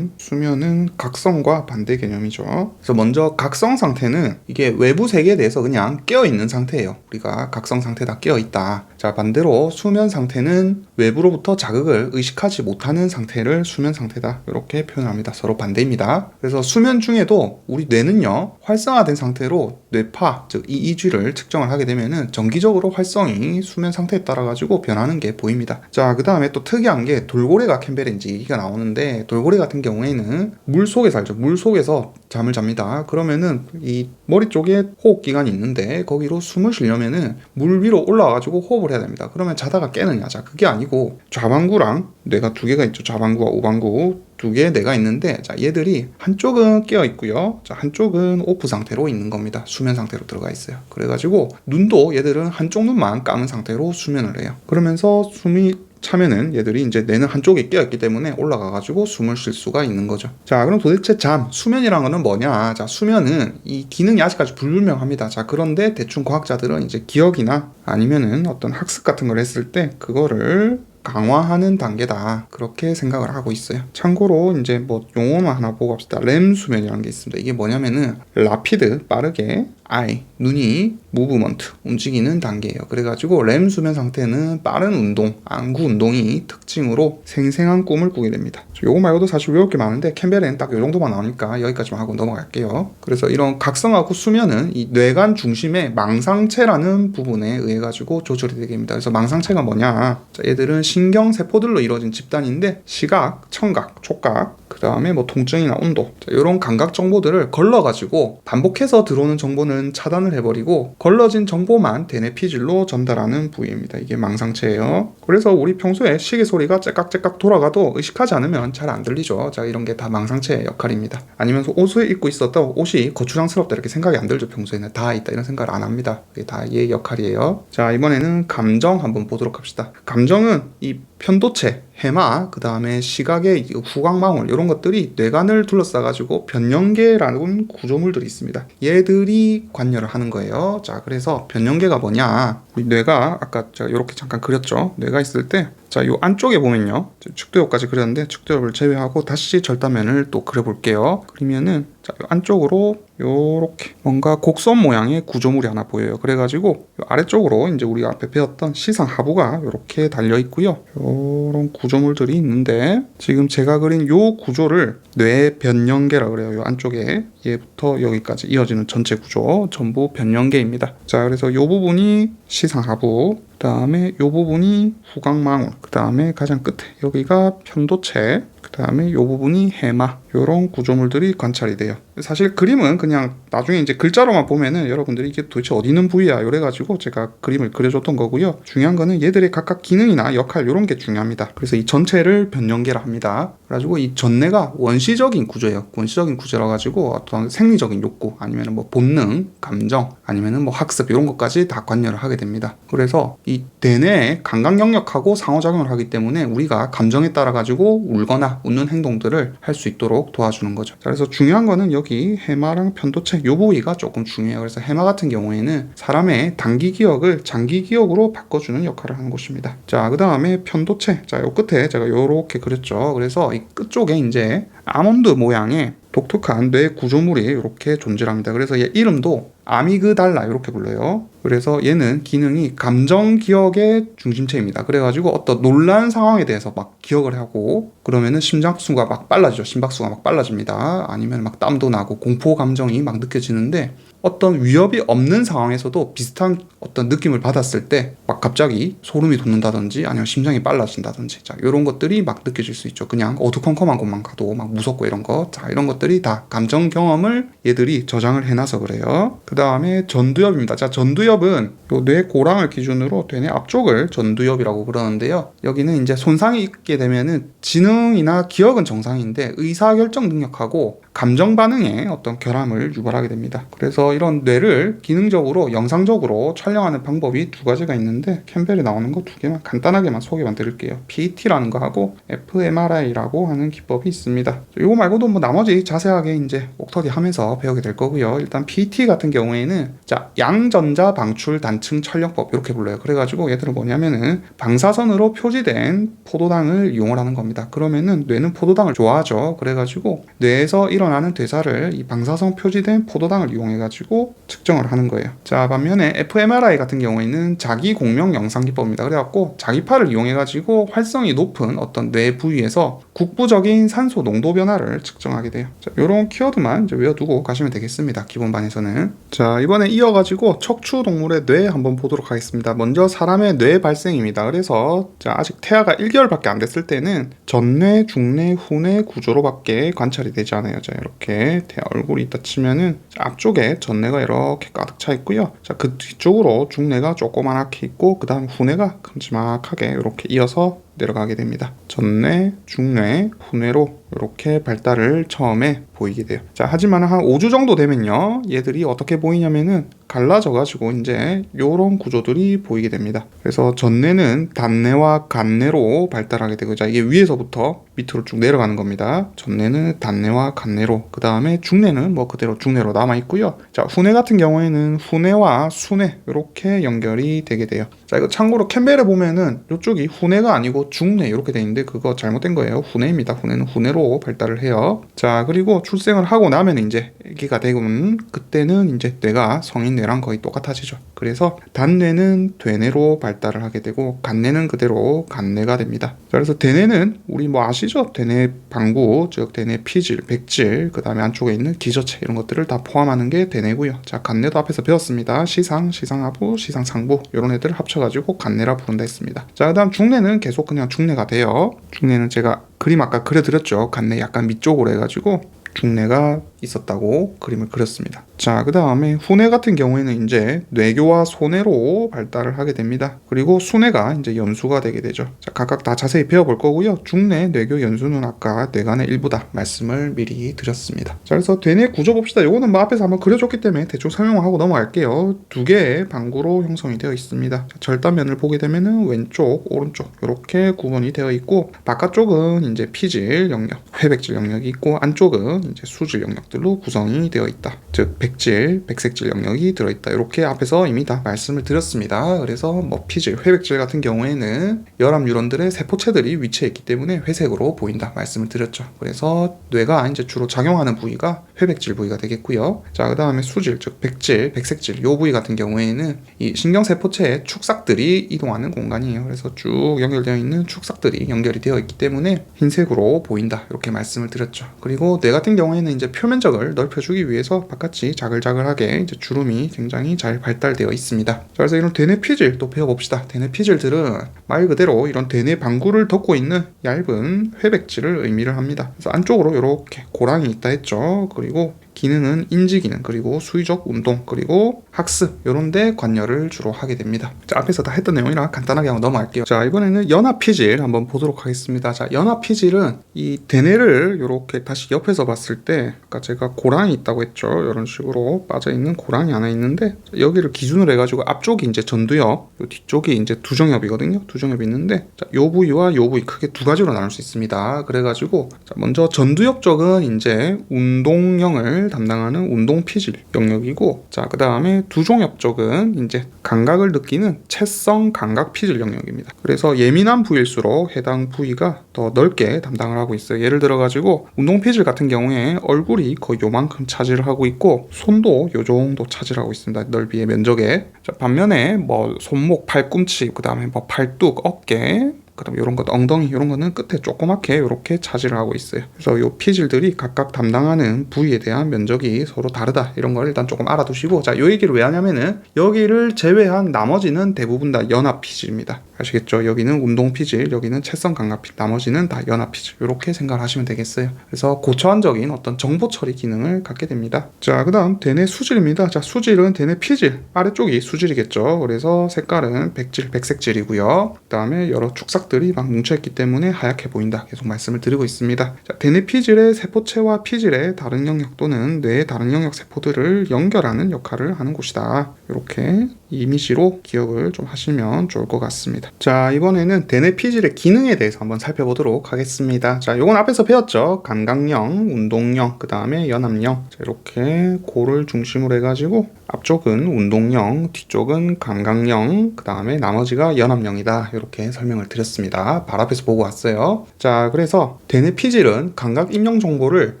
S1: 수면은 각성과 반대 개념이죠. 그래서 먼저 각성 상태는 이게 외부 세계에 대해서 그냥 깨어있는 상태예요. 우리가 각성 상태다 깨어있다. 자, 반대로 수면 상태는 외부로부터 자극을 의식하지 못하는 상태를 수면 상태다 이렇게 표현합니다. 서로 반대입니다. 그래서 수면 중에도 우리 뇌는요 활성화된 상태로 뇌파 즉 EEG를 측정을 하게 되면은 정기적으로 활성이 수면 상태에 따라 가지고 변하는 게 보입니다. 자, 그 다음에 또 특이한 게 돌고래가 캠벨에 이제 얘기가 나오는데 돌고래 같은 경우에는 물 속에 살죠. 물 속에서 잠을 잡니다. 그러면은 이 머리 쪽에 호흡기관이 있는데 거기로 숨을 쉬려면은 물 위로 올라와가지고 호흡을 해야 됩니다. 그러면 자다가 깨느냐? 자, 그게 아니고 좌방구랑 뇌가 두 개가 있죠. 좌방구와 우방구 두 개의 뇌가 있는데 자, 얘들이 한쪽은 깨어 있고요. 자, 한쪽은 오프 상태로 있는 겁니다. 수면 상태로 들어가 있어요. 그래가지고 눈도 얘들은 한쪽 눈만 감은 상태로 수면을 해요. 그러면서 숨이 차면은 얘들이 이제 뇌는 한쪽에 깨어있기 때문에 올라가가지고 숨을 쉴 수가 있는 거죠. 자, 그럼 도대체 수면이란 거는 뭐냐? 자, 수면은 이 기능이 아직까지 불분명합니다. 자, 그런데 대충 과학자들은 이제 기억이나 아니면은 어떤 학습 같은 걸 했을 때 그거를 강화하는 단계다 그렇게 생각을 하고 있어요. 참고로 이제 뭐 용어만 하나 보고 합시다. 렘 수면이라는 게 있습니다. 이게 뭐냐면은 라피드 빠르게 아이 눈이 무브먼트 움직이는 단계예요. 그래가지고 렘 수면 상태는 빠른 운동 안구 운동이 특징으로 생생한 꿈을 꾸게 됩니다. 요거 말고도 사실 외울 게 많은데 캠벨에는 딱 요 정도만 나오니까 여기까지만 하고 넘어갈게요. 그래서 이런 각성하고 수면은 이 뇌관 중심의 망상체라는 부분에 의해 가지고 조절이 되게 됩니다. 그래서 망상체가 뭐냐? 자, 얘들은 신경세포들로 이루어진 집단인데 시각, 청각, 촉각, 그 다음에 뭐 통증이나 온도 이런 감각 정보들을 걸러가지고 반복해서 들어오는 정보는 차단을 해버리고 걸러진 정보만 대뇌 피질로 전달하는 부위입니다. 이게 망상체예요. 그래서 우리 평소에 시계 소리가 째깍째깍 돌아가도 의식하지 않으면 잘 안 들리죠. 자, 이런 게 다 망상체의 역할입니다. 아니면 옷을 입고 있었던 옷이 거추장스럽다 이렇게 생각이 안 들죠. 평소에는 다 있다 이런 생각을 안 합니다. 이게 다 얘의 역할이에요. 자, 이번에는 감정 한번 보도록 합시다. 감정은 이 편도체, 해마, 그 다음에 시각의 후각망울 이런 것들이 뇌관을 둘러싸가지고 변연계라는 구조물들이 있습니다. 얘들이 관여를 하는 거예요. 자, 그래서 변연계가 뭐냐? 우리 뇌가 아까 제가 이렇게 잠깐 그렸죠. 뇌가 있을 때 자, 요 안쪽에 보면요. 축두엽까지 그렸는데 축두엽을 제외하고 다시 절단면을 또 그려볼게요. 그러면은 자, 요 안쪽으로 요렇게 뭔가 곡선 모양의 구조물이 하나 보여요. 그래가지고 요 아래쪽으로 이제 우리가 앞에 배웠던 시상 하부가 요렇게 달려 있고요. 요런 구조물들이 있는데 지금 제가 그린 요 구조를 뇌 변연계라 그래요. 요 안쪽에 얘부터 여기까지 이어지는 전체 구조 전부 변연계입니다. 자, 그래서 요 부분이 시상 하부, 그 다음에 요 부분이 후각망울, 그 다음에 가장 끝에 여기가 편도체, 그 다음에 요 부분이 해마, 요런 구조물들이 관찰이 돼요. 사실 그림은 그냥 나중에 이제 글자로만 보면은 여러분들이 이게 도대체 어디 있는 부위야 이래가지고 제가 그림을 그려줬던 거고요. 중요한 거는 얘들의 각각 기능이나 역할 요런 게 중요합니다. 그래서 이 전체를 변연계라 합니다. 그래가지고 이 전뇌가 원시적인 구조예요. 원시적인 구조라 가지고 어떤 생리적인 욕구 아니면 뭐 본능, 감정 아니면은 뭐 학습 이런 것까지 다 관여를 하게 됩니다. 그래서 이 대뇌의 감각 영역하고 상호작용을 하기 때문에 우리가 감정에 따라 가지고 울거나 웃는 행동들을 할 수 있도록 도와주는 거죠. 자, 그래서 중요한 거는 여기 해마랑 편도체 요 부위가 조금 중요해요. 그래서 해마 같은 경우에는 사람의 단기 기억을 장기 기억으로 바꿔주는 역할을 하는 곳입니다. 자, 그 다음에 편도체. 자, 요 끝에 제가 요렇게 그렸죠. 그래서 이 끝쪽에 이제 아몬드 모양의 독특한 뇌 구조물이 이렇게 존재합니다. 그래서 얘 이름도 아미그달라 이렇게 불러요. 그래서 얘는 기능이 감정 기억의 중심체입니다. 그래가지고 어떤 놀란 상황에 대해서 막 기억을 하고 그러면은 심장수가 막 빨라지죠. 심박수가 막 빨라집니다. 아니면 막 땀도 나고 공포 감정이 막 느껴지는데 어떤 위협이 없는 상황에서도 비슷한 어떤 느낌을 받았을 때 막 갑자기 소름이 돋는다든지 아니면 심장이 빨라진다든지 자 이런 것들이 막 느껴질 수 있죠. 그냥 어두컴컴한 곳만 가도 막 무섭고 이런 거 자 이런 것들이 다 감정 경험을 얘들이 저장을 해놔서 그래요. 그 다음에 전두엽입니다. 자 전두엽은 요 뇌 고랑을 기준으로 뇌 앞쪽을 전두엽이라고 그러는데요. 여기는 이제 손상이 있게 되면은 지능이나 기억은 정상인데 의사결정 능력하고 감정 반응에 어떤 결함을 유발하게 됩니다. 그래서 이런 뇌를 기능적으로 영상적으로 촬영하는 방법이 두 가지가 있는데 캠벨에 나오는 거 두 개만 간단하게만 소개만 드릴게요. PET라는 거 하고 fMRI라고 하는 기법이 있습니다. 이거 말고도 뭐 나머지 자세하게 이제 옥터디 하면서 배우게 될 거고요. 일단 PET 같은 경우에는 자 양전자 방출 단층 촬영법 이렇게 불러요. 그래가지고 얘들은 뭐냐면은 방사선으로 표지된 포도당을 이용을 하는 겁니다. 그러면은 뇌는 포도당을 좋아하죠. 그래가지고 뇌에서 일어나는 대사를 이 방사선 표지된 포도당을 이용해가지고 측정을 하는 거예요. 자 반면에 fMRI 같은 경우에는 자기 공명 영상 기법입니다. 그래갖고 자기파를 이용해가지고 활성이 높은 어떤 뇌 부위에서 국부적인 산소 농도 변화를 측정하게 돼요. 자 이런 키워드만 이제 외워두고 가시면 되겠습니다. 기본반에서는. 자 이번에 이어가지고 척추 동물의 뇌 한번 보도록 하겠습니다. 먼저 사람의 뇌 발생입니다. 그래서 자 아직 태아가 1개월밖에 안 됐을 때는 전뇌, 중뇌, 후뇌 구조로밖에 관찰이 되지 않아요. 자 이렇게 태아 얼굴이 있다 치면은 앞쪽에 전뇌가 이렇게 가득 차 있고요. 자 그 뒤쪽으로 중뇌가 조그맣게 있고 그 다음 후뇌가 큼지막하게 이렇게 이어서 내려가게 됩니다. 전뇌, 중뇌, 후뇌로 이렇게 발달을 처음에 보이게 돼요. 자 하지만 한 5주 정도 되면요 얘들이 어떻게 보이냐면은 갈라져 가지고 이제 요런 구조들이 보이게 됩니다. 그래서 전뇌는 단뇌와 간뇌로 발달하게 되고 자 이게 위에서부터 밑으로 쭉 내려가는 겁니다. 전뇌는 단뇌와 간뇌로 그 다음에 중뇌는 뭐 그대로 중뇌로 남아 있고요. 자 후뇌 같은 경우에는 후뇌와 수뇌 이렇게 연결이 되게 돼요. 자 이거 참고로 캠벨에 보면은 이쪽이 후뇌가 아니고 중뇌 이렇게 돼 있는데 그거 잘못된 거예요. 후뇌입니다. 후뇌는 후뇌로 발달을 해요. 자 그리고 출생을 하고 나면 이제 아기가 되면 그때는 이제 뇌가 성인 뇌랑 거의 똑같아지죠. 그래서 단뇌는 되뇌로 발달을 하게 되고 간뇌는 그대로 간뇌가 됩니다. 자, 그래서 대뇌는 우리 뭐 아시죠? 대뇌 방구, 즉 대뇌 피질, 백질, 그 다음에 안쪽에 있는 기저체 이런 것들을 다 포함하는 게 대뇌고요. 자 간뇌도 앞에서 배웠습니다. 시상, 시상하부, 시상상부 이런 애들을 합쳐가지고 간뇌라 부른다 했습니다. 자 그다음 중뇌는 계속 그냥 중뇌가 돼요. 중뇌는 제가 그림 아까 그려드렸죠. 간뇌 약간 밑쪽으로 해가지고 중뇌가 있었다고 그림을 그렸습니다. 자, 그 다음에 후뇌 같은 경우에는 이제 뇌교와 소뇌로 발달을 하게 됩니다. 그리고 수뇌가 이제 연수가 되게 되죠. 자, 각각 다 자세히 배워볼 거고요. 중뇌, 뇌교, 연수는 아까 뇌간의 일부다 말씀을 미리 드렸습니다. 자, 그래서 대뇌 구조 봅시다. 요거는 뭐 앞에서 한번 그려줬기 때문에 대충 설명하고 넘어갈게요. 두 개의 방구로 형성이 되어 있습니다. 자, 절단면을 보게 되면은 왼쪽, 오른쪽 이렇게 구분이 되어 있고 바깥쪽은 이제 피질 영역, 회백질 영역이 있고 안쪽은 이제 수질 영역들로 구성이 되어 있다. 즉 백질, 백색질 영역이 들어있다. 이렇게 앞에서 이미 다 말씀을 드렸습니다. 그래서 뭐 피질, 회백질 같은 경우에는 열암 뉴런들의 세포체들이 위치해 있기 때문에 회색으로 보인다 말씀을 드렸죠. 그래서 뇌가 이제 주로 작용하는 부위가 회백질 부위가 되겠고요. 자, 그 다음에 수질, 즉 백질, 백색질 이 부위 같은 경우에는 이 신경세포체의 축삭들이 이동하는 공간이에요. 그래서 쭉 연결되어 있는 축삭들이 연결이 되어 있기 때문에 흰색으로 보인다. 이렇게 말씀을 드렸죠. 그리고 뇌 같은 경우에는 이제 표면적을 넓혀주기 위해서 바깥이 자글자글하게 이제 주름이 굉장히 잘 발달되어 있습니다. 자, 그래서 이런 대뇌 피질 또 배워봅시다. 대뇌 피질들은 말 그대로 이런 대뇌 방구를 덮고 있는 얇은 회백질을 의미를 합니다. 그래서 안쪽으로 이렇게 고랑이 있다 했죠. 그리고 기능은 인지 기능, 그리고 수의적 운동, 그리고 학습 이런 데 관여를 주로 하게 됩니다. 자, 앞에서 다 했던 내용이라 간단하게 한번 넘어갈게요. 자, 이번에는 연합피질 한번 보도록 하겠습니다. 자, 연합피질은 이 대뇌를 이렇게 다시 옆에서 봤을 때 아까 제가 고랑이 있다고 했죠. 이런 식으로 빠져있는 고랑이 하나 있는데 여기를 기준으로 해가지고 앞쪽이 이제 전두엽, 요 뒤쪽이 이제 두정엽이거든요. 두정엽이 있는데 자, 요 부위와 요 부위 크게 두 가지로 나눌 수 있습니다. 그래가지고 자, 먼저 전두엽 쪽은 이제 운동형을 기능을 담당하는 운동 피질 영역이고, 자, 그 다음에 두종엽 쪽은 이제 감각을 느끼는 채성 감각 피질 영역입니다. 그래서 예민한 부위일수록 해당 부위가 더 넓게 담당을 하고 있어요. 예를 들어 가지고 운동 피질 같은 경우에 얼굴이 거의 요만큼 차지를 하고 있고, 손도 요 정도 차지를 하고 있습니다. 넓이의 면적에. 자, 반면에 뭐 손목, 팔꿈치, 그 다음에 뭐 팔뚝, 어깨, 그다음 이런 것, 엉덩이 이런 거는 끝에 조그맣게 이렇게 차지를 하고 있어요. 그래서 이 피질들이 각각 담당하는 부위에 대한 면적이 서로 다르다, 이런 걸 일단 조금 알아두시고, 자, 이 얘기를 왜 하냐면은 여기를 제외한 나머지는 대부분 다 연합 피질입니다. 아시겠죠? 여기는 운동 피질, 여기는 채성 감각 피질, 나머지는 다 연합 피질, 이렇게 생각을 하시면 되겠어요. 그래서 고차원적인 어떤 정보 처리 기능을 갖게 됩니다. 자, 그다음 대뇌 수질입니다. 자, 수질은 대뇌 피질 아래쪽이 수질이겠죠. 그래서 색깔은 백색질이고요. 그다음에 여러 축삭들이 막 뭉쳐있기 때문에 하얗게 보인다, 계속 말씀을 드리고 있습니다. 자, 대뇌 피질의 세포체와 피질의 다른 영역 또는 뇌의 다른 영역 세포들을 연결하는 역할을 하는 곳이다. 이렇게 이미지로 기억을 좀 하시면 좋을 것 같습니다. 자, 이번에는 대뇌 피질의 기능에 대해서 한번 살펴보도록 하겠습니다. 자, 요건 앞에서 배웠죠. 감각령, 운동령, 그 다음에 연합령. 자, 이렇게 고를 중심으로 해가지고 앞쪽은 운동령, 뒤쪽은 감각령, 그 다음에 나머지가 연합령이다, 이렇게 설명을 드렸습니다. 바로 앞에서 보고 왔어요. 자, 그래서 대뇌 피질은 감각 입력 정보를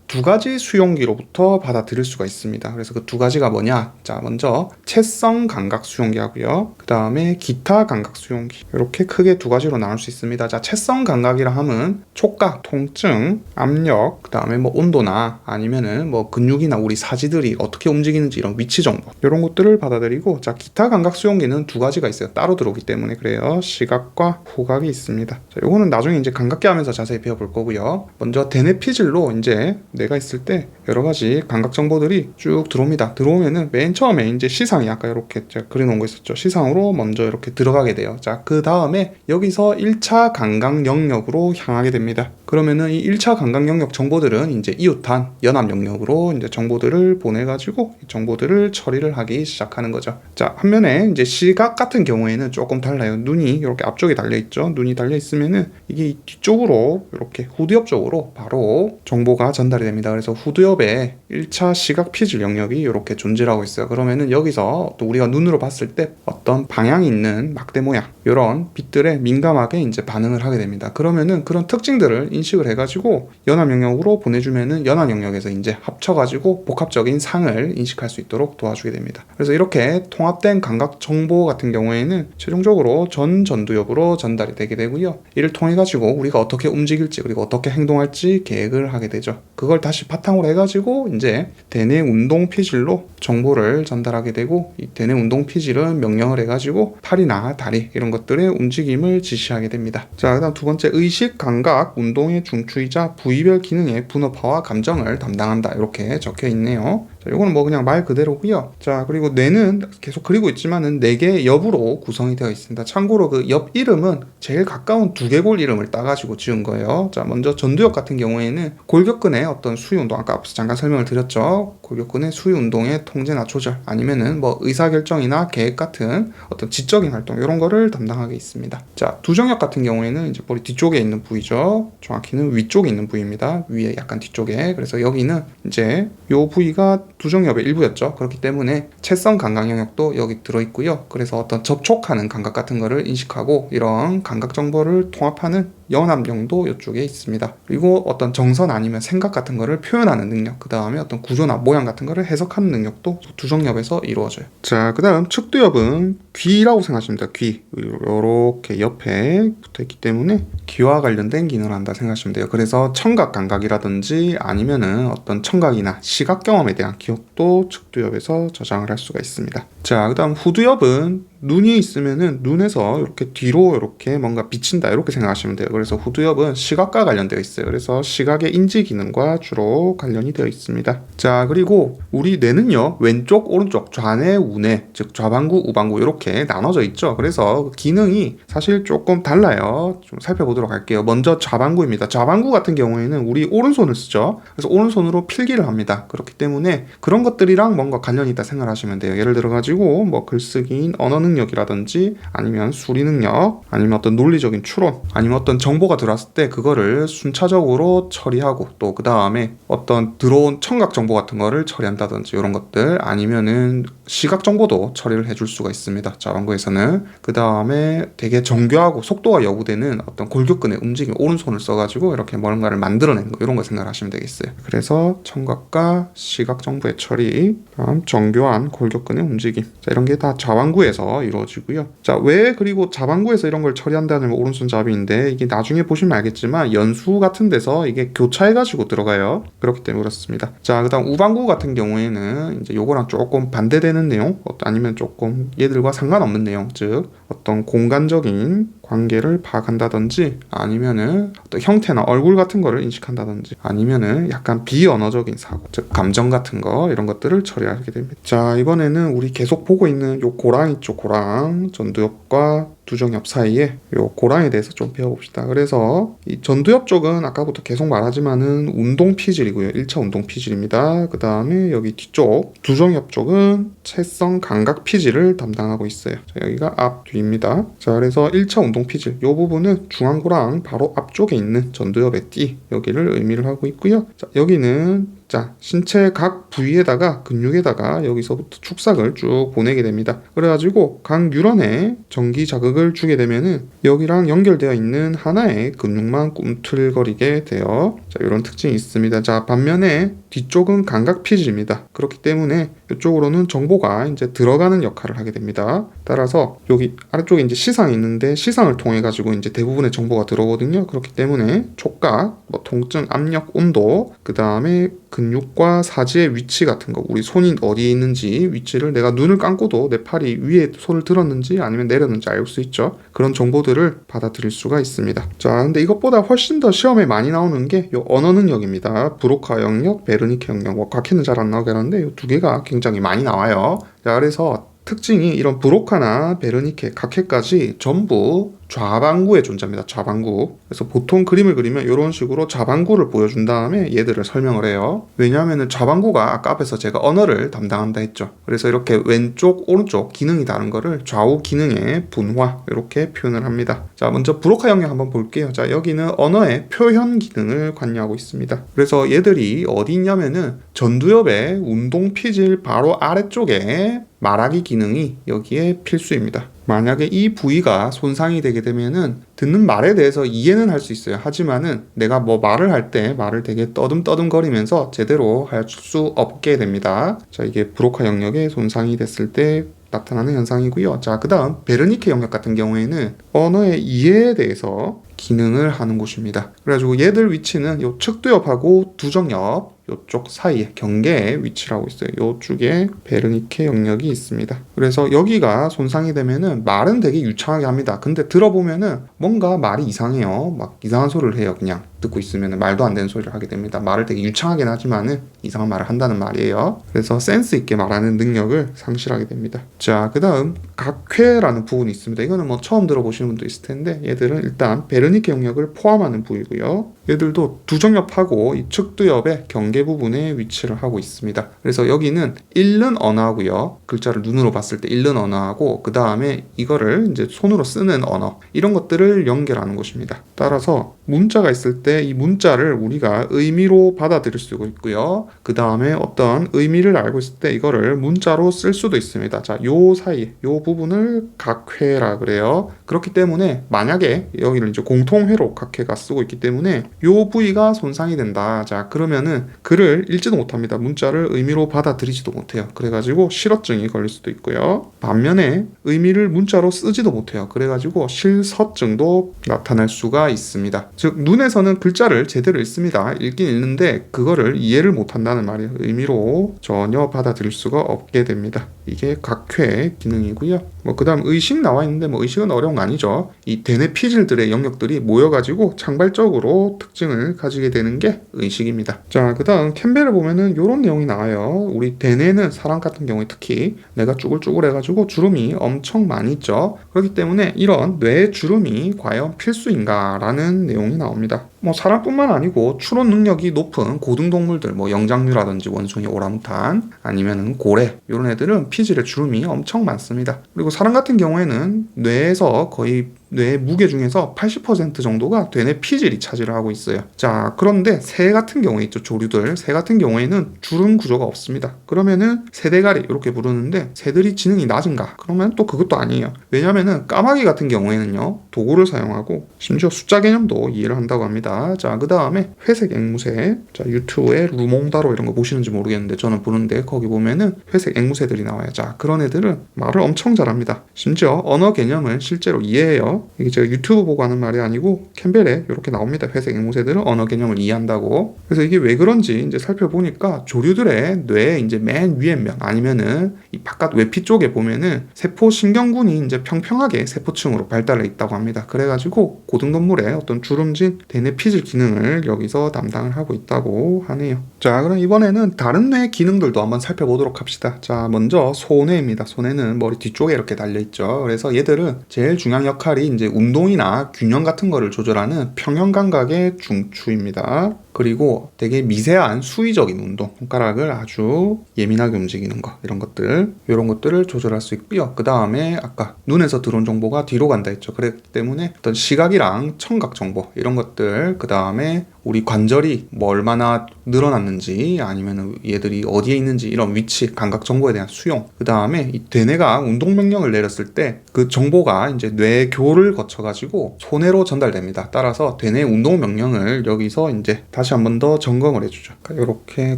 S1: 두 가지 수용기로부터 받아들일 수가 있습니다. 그래서 그 두 가지가 뭐냐? 자, 먼저 채성 감각 수용기 하고요. 그 다음에 기타 감각 수용기. 이렇게 크게 두 가지로 나눌 수 있습니다. 자, 채성 감각이라 하면 촉각, 통증, 압력, 그 다음에 뭐 온도나 아니면은 뭐 근육이나 우리 사지들이 어떻게 움직이는지 이런 위치 정보, 이런 것들을 받아들이고, 자, 기타 감각 수용기는 두 가지가 있어요. 따로 들어오기 때문에. 그래요. 시각과 후각이 있습니다. 자, 요거는 나중에 이제 감각계 하면서 자세히 배워볼 거고요. 먼저 대뇌 피질로 이제 내가 있을 때 여러 가지 감각 정보들이 쭉 들어옵니다. 들어오면은 맨 처음에 이제 시상이 아까 이렇게 제가 그려놓은 거 있었죠. 시상으로 먼저 이렇게 들어가게 돼요. 자, 그 다음에 여기서 1차 감각 영역으로 향하게 됩니다. 그러면은 이 1차 감각 영역 정보들은 이제 이웃한 연합 영역으로 이제 정보들을 보내가지고 이 정보들을 처리를 하기 시작하는 거죠. 자, 반면에 이제 시각 같은 경우에는 조금 달라요. 눈이 이렇게 앞쪽에 달려 있죠. 눈이 달려 있으면은 이게 뒤쪽으로 이렇게 후두엽 쪽으로 바로 정보가 전달이 됩니다. 그래서 후두엽에 1차 시각 피질 영역이 이렇게 존재하고 있어요. 그러면은 여기서 또 우리가 눈으로 봤을 때 어떤 방향이 있는 막대 모양, 이런 빛들에 민감하게 이제 반응을 하게 됩니다. 그러면은 그런 특징들을 인식을 해가지고 연합 영역으로 보내주면은 연합 영역에서 이제 합쳐가지고 복합적인 상을 인식할 수 있도록 도와주게 됩니다. 그래서 이렇게 통합된 감각 정보 같은 경우에는 최종적으로 전두엽으로 전달이 되게 되고요. 이를 통해 가지고 우리가 어떻게 움직일지, 그리고 어떻게 행동할지 계획을 하게 되죠. 그걸 다시 바탕으로 해가지고 이제 대뇌 운동 피질로 정보를 전달하게 되고, 이 대뇌 운동 피질은 명령을 해가지고 팔이나 다리 이런 것들의 움직임을 지시하게 됩니다. 자, 그다음 두 번째, 의식, 감각, 운동의 중추이자 부위별 기능의 분업화와 감정을 담당한다, 이렇게 적혀 있네요. 자, 이거는 뭐 그냥 말 그대로고요. 자, 그리고 뇌는 계속 그리고 있지만은 4개의 옆으로 구성이 되어 있습니다. 참고로 그 옆 이름은 제일 가까운 두개골 이름을 따가지고 지은 거예요. 자, 먼저 전두엽 같은 경우에는 골격근의 어떤 수위 운동, 아까 앞서 잠깐 설명을 드렸죠. 골격근의 수위 운동의 통제나 조절, 아니면은 뭐 의사결정이나 계획 같은 어떤 지적인 활동, 이런 거를 담당하게 있습니다. 자, 두정엽 같은 경우에는 이제 머리 뒤쪽에 있는 부위죠. 정확히는 위쪽에 있는 부위입니다. 위에 약간 뒤쪽에. 그래서 여기는 이제 요 부위가 두정엽의 일부였죠. 그렇기 때문에 채성 감각 영역도 여기 들어있고요. 그래서 어떤 접촉하는 감각 같은 거를 인식하고 이런 감각 정보를 통합하는 연합령도 이쪽에 있습니다. 그리고 어떤 정선 아니면 생각 같은 거를 표현하는 능력, 그 다음에 어떤 구조나 모양 같은 거를 해석하는 능력도 두정엽에서 이루어져요. 자, 그 다음 측두엽은 귀라고 생각하시면 됩니다. 귀. 이렇게 옆에 붙어있기 때문에 귀와 관련된 기능을 한다 생각하시면 돼요. 그래서 청각 감각이라든지 아니면은 어떤 청각이나 시각 경험에 대한 기억도 측두엽에서 저장을 할 수가 있습니다. 자, 그 다음 후두엽은 눈이 있으면은 눈에서 이렇게 뒤로 이렇게 뭔가 비친다, 이렇게 생각하시면 돼요. 그래서 후두엽은 시각과 관련되어 있어요. 그래서 시각의 인지 기능과 주로 관련이 되어 있습니다. 자, 그리고 우리 뇌는요, 왼쪽, 오른쪽, 좌뇌, 우뇌, 즉 좌반구, 우반구 이렇게 나눠져 있죠. 그래서 기능이 사실 조금 달라요. 좀 살펴보도록 할게요. 먼저 좌반구입니다. 좌반구 같은 경우에는 우리 오른손을 쓰죠. 그래서 오른손으로 필기를 합니다. 그렇기 때문에 그런 것들이랑 뭔가 관련이 있다 생각하시면 돼요. 예를 들어 가지고 뭐 글쓰기인 언어 능력 능력이라든지 아니면 수리 능력 아니면 어떤 논리적인 추론 아니면 어떤 정보가 들어왔을 때 그거를 순차적으로 처리하고 또 그 다음에 어떤 들어온 청각 정보 같은 거를 처리한다든지 이런 것들 아니면은 시각 정보도 처리를 해줄 수가 있습니다. 자반구에서는. 그 다음에 되게 정교하고 속도가 요구되는 어떤 골격근의 움직임 오른손을 써가지고 이렇게 뭔가를 만들어내는 거 이런 거 생각하시면 되겠어요. 그래서 청각과 시각 정보의 처리, 다음 정교한 골격근의 움직임, 자, 이런 게 다 자반구에서 이루어지고요. 자, 왜 그리고 자반구에서 이런 걸 처리한다는 오른손잡이인데 이게 나중에 보시면 알겠지만 연수 같은 데서 이게 교차해가지고 들어가요. 그렇기 때문에 그렇습니다. 자, 그다음 우반구 같은 경우에는 이제 요거랑 조금 반대되는 내용, 아니면 조금 얘들과 상관없는 내용, 즉 어떤 공간적인 관계를 파악한다든지 아니면은 어떤 형태나 얼굴 같은 거를 인식한다든지 아니면은 약간 비언어적인 사고, 즉 감정 같은 거 이런 것들을 처리하게 됩니다. 자, 이번에는 우리 계속 보고 있는 요 고랑 있죠. 고랑 전두엽과 두정엽 사이에 요 고랑에 대해서 좀 배워봅시다. 그래서 이 전두엽 쪽은 아까부터 계속 말하지만은 운동 피질이고요. 1차 운동 피질입니다. 그 다음에 여기 뒤쪽 두정엽 쪽은 채성 감각 피질을 담당하고 있어요. 자, 여기가 앞 뒤입니다. 자, 그래서 1차 운동 피질 요 부분은 중앙고랑 바로 앞쪽에 있는 전두엽의 띠 여기를 의미를 하고 있고요. 자, 여기는 자, 신체 각 부위에다가 근육에다가 여기서부터 축삭을 쭉 보내게 됩니다. 그래가지고 각 뉴런에 전기 자극을 주게 되면은 여기랑 연결되어 있는 하나의 근육만 꿈틀거리게 돼요. 자, 이런 특징이 있습니다. 자, 반면에 뒤쪽은 감각 피질입니다. 그렇기 때문에 이쪽으로는 정보가 이제 들어가는 역할을 하게 됩니다. 따라서 여기 아래쪽에 이제 시상이 있는데 시상을 통해 가지고 이제 대부분의 정보가 들어오거든요. 그렇기 때문에 촉각, 뭐 통증, 압력, 온도, 그 다음에 근육과 사지의 위치 같은 거, 우리 손이 어디에 있는지 위치를 내가 눈을 감고도 내 팔이 위에 손을 들었는지 아니면 내렸는지 알 수 있죠. 그런 정보들을 받아들일 수가 있습니다. 자, 근데 이것보다 훨씬 더 시험에 많이 나오는 게 요 언어 능력입니다. 브로카 영역, 베르니케 영역, 뭐 곽해는 잘 안 나오게 하는데 이 두 개가 굉장히 많이 나와요. 자, 그래서 특징이 이런 브로카나 베르니케, 각해까지 전부 좌반구에 존재합니다. 좌반구. 그래서 보통 그림을 그리면 이런 식으로 좌반구를 보여준 다음에 얘들을 설명을 해요. 왜냐하면 좌반구가 아까 앞에서 제가 언어를 담당한다 했죠. 그래서 이렇게 왼쪽, 오른쪽 기능이 다른 거를 좌우 기능의 분화 이렇게 표현을 합니다. 자, 먼저 브로카 영역 한번 볼게요. 자, 여기는 언어의 표현 기능을 관여하고 있습니다. 그래서 얘들이 어디 있냐면은 전두엽의 운동 피질 바로 아래쪽에 말하기 기능이 여기에 필수입니다. 만약에 이 부위가 손상이 되게 되면은 듣는 말에 대해서 이해는 할 수 있어요. 하지만은 내가 뭐 말을 할 때 말을 되게 떠듬떠듬거리면서 제대로 할 수 없게 됩니다. 자, 이게 브로카 영역에 손상이 됐을 때 나타나는 현상이고요. 자, 그 다음 베르니케 영역 같은 경우에는 언어의 이해에 대해서 기능을 하는 곳입니다. 그래가지고 얘들 위치는 요 측두엽하고 두정엽 요쪽 사이에 경계에 위치를 하고 있어요. 요쪽에 베르니케 영역이 있습니다. 그래서 여기가 손상이 되면은 말은 되게 유창하게 합니다. 근데 들어보면은 뭔가 말이 이상해요. 막 이상한 소리를 해요. 그냥 듣고 있으면은 말도 안 되는 소리를 하게 됩니다. 말을 되게 유창하긴 하지만은 이상한 말을 한다는 말이에요. 그래서 센스 있게 말하는 능력을 상실하게 됩니다. 자, 그 다음 각회라는 부분이 있습니다. 이거는 뭐 처음 들어보시는 분도 있을 텐데 얘들은 일단 베르니케 영역을 포함하는 부위고요. 얘들도 두정엽하고 이 측두엽의 경계 부분에 위치를 하고 있습니다. 그래서 여기는 읽는 언어하고요. 글자를 눈으로 봤을 때 읽는 언어하고 그 다음에 이거를 이제 손으로 쓰는 언어 이런 것들을 연결하는 곳입니다. 따라서 문자가 있을 때 이 문자를 우리가 의미로 받아들일 수가 있고요. 그 다음에 어떤 의미를 알고 있을 때 이거를 문자로 쓸 수도 있습니다. 자, 요 사이, 요 부분을 각회라 그래요. 그렇기 때문에 만약에 여기를 이제 공통회로 각회가 쓰고 있기 때문에 요 부위가 손상이 된다. 자, 그러면은 글을 읽지도 못합니다. 문자를 의미로 받아들이지도 못해요. 그래가지고 실어증이 걸릴 수도 있고요. 반면에 의미를 문자로 쓰지도 못해요. 그래가지고 실서증도 나타날 수가 있습니다. 즉 눈에서는 글자를 제대로 읽습니다. 읽긴 읽는데 그거를 이해를 못한다는 말이에요. 의미로 전혀 받아들일 수가 없게 됩니다. 이게 각회 기능이고요. 뭐 그 다음 의식 나와 있는데 뭐 의식은 어려운 거 아니죠. 이 대뇌 피질들의 영역들이 모여가지고 창발적으로 특징을 가지게 되는 게 의식입니다. 자, 그 다음 캠벨을 보면은 이런 내용이 나와요. 우리 대뇌는 사람 같은 경우에 특히 뇌가 쭈글쭈글해가지고 주름이 엄청 많이 있죠. 그렇기 때문에 이런 뇌 주름이 과연 필수인가 라는 내용이 나옵니다. 뭐 사람뿐만 아니고 추론 능력이 높은 고등동물들, 뭐 영장류라든지 원숭이, 오랑우탄, 아니면은 고래 이런 애들은 피질의 주름이 엄청 많습니다. 그리고 사람 같은 경우에는 뇌에서 거의 뇌 무게 중에서 80% 정도가 뇌내 피질이 차지를 하고 있어요. 자, 그런데 새 같은 경우에 있죠. 조류들. 새 같은 경우에는 주름 구조가 없습니다. 그러면은 새대가리 이렇게 부르는데 새들이 지능이 낮은가? 그러면 또 그것도 아니에요. 왜냐면은 까마귀 같은 경우에는요. 도구를 사용하고 심지어 숫자 개념도 이해를 한다고 합니다. 자, 그 다음에 회색 앵무새. 자, 유튜브에 루몽다로 이런 거 보시는지 모르겠는데 저는 보는데 거기 보면은 회색 앵무새들이 나와요. 자, 그런 애들은 말을 엄청 잘합니다. 심지어 언어 개념을 실제로 이해해요. 이게 제가 유튜브 보고 하는 말이 아니고 캠벨에 이렇게 나옵니다. 회색 앵무새들은 언어 개념을 이해한다고. 그래서 이게 왜 그런지 이제 살펴보니까 조류들의 뇌 이제 맨 위에 면 아니면은 이 바깥 외피 쪽에 보면은 세포 신경군이 이제 평평하게 세포층으로 발달해 있다고 합니다. 그래가지고 고등동물의 어떤 주름진 대뇌 피질 기능을 여기서 담당을 하고 있다고 하네요. 자, 그럼 이번에는 다른 뇌 기능들도 한번 살펴보도록 합시다. 자, 먼저 소뇌입니다. 소뇌는 머리 뒤쪽에 이렇게 달려 있죠. 그래서 얘들은 제일 중요한 역할이 이제 운동이나 균형 같은 거를 조절하는 평형 감각의 중추입니다. 그리고 되게 미세한 수위적인 운동, 손가락을 아주 예민하게 움직이는 거, 이런 것들을 조절할 수 있고요. 그 다음에 아까 눈에서 들어온 정보가 뒤로 간다 했죠. 그렇기 때문에 어떤 시각이랑 청각 정보 이런 것들, 그 다음에 우리 관절이 뭐 얼마나 늘어났는지 아니면 얘들이 어디에 있는지 이런 위치, 감각 정보에 대한 수용, 그 다음에 이 대뇌가 운동 명령을 내렸을 때 그 정보가 이제 뇌교를 거쳐가지고 소뇌로 전달됩니다. 따라서 대뇌 운동 명령을 여기서 이제 다시 한 번 더 점검을 해주죠. 이렇게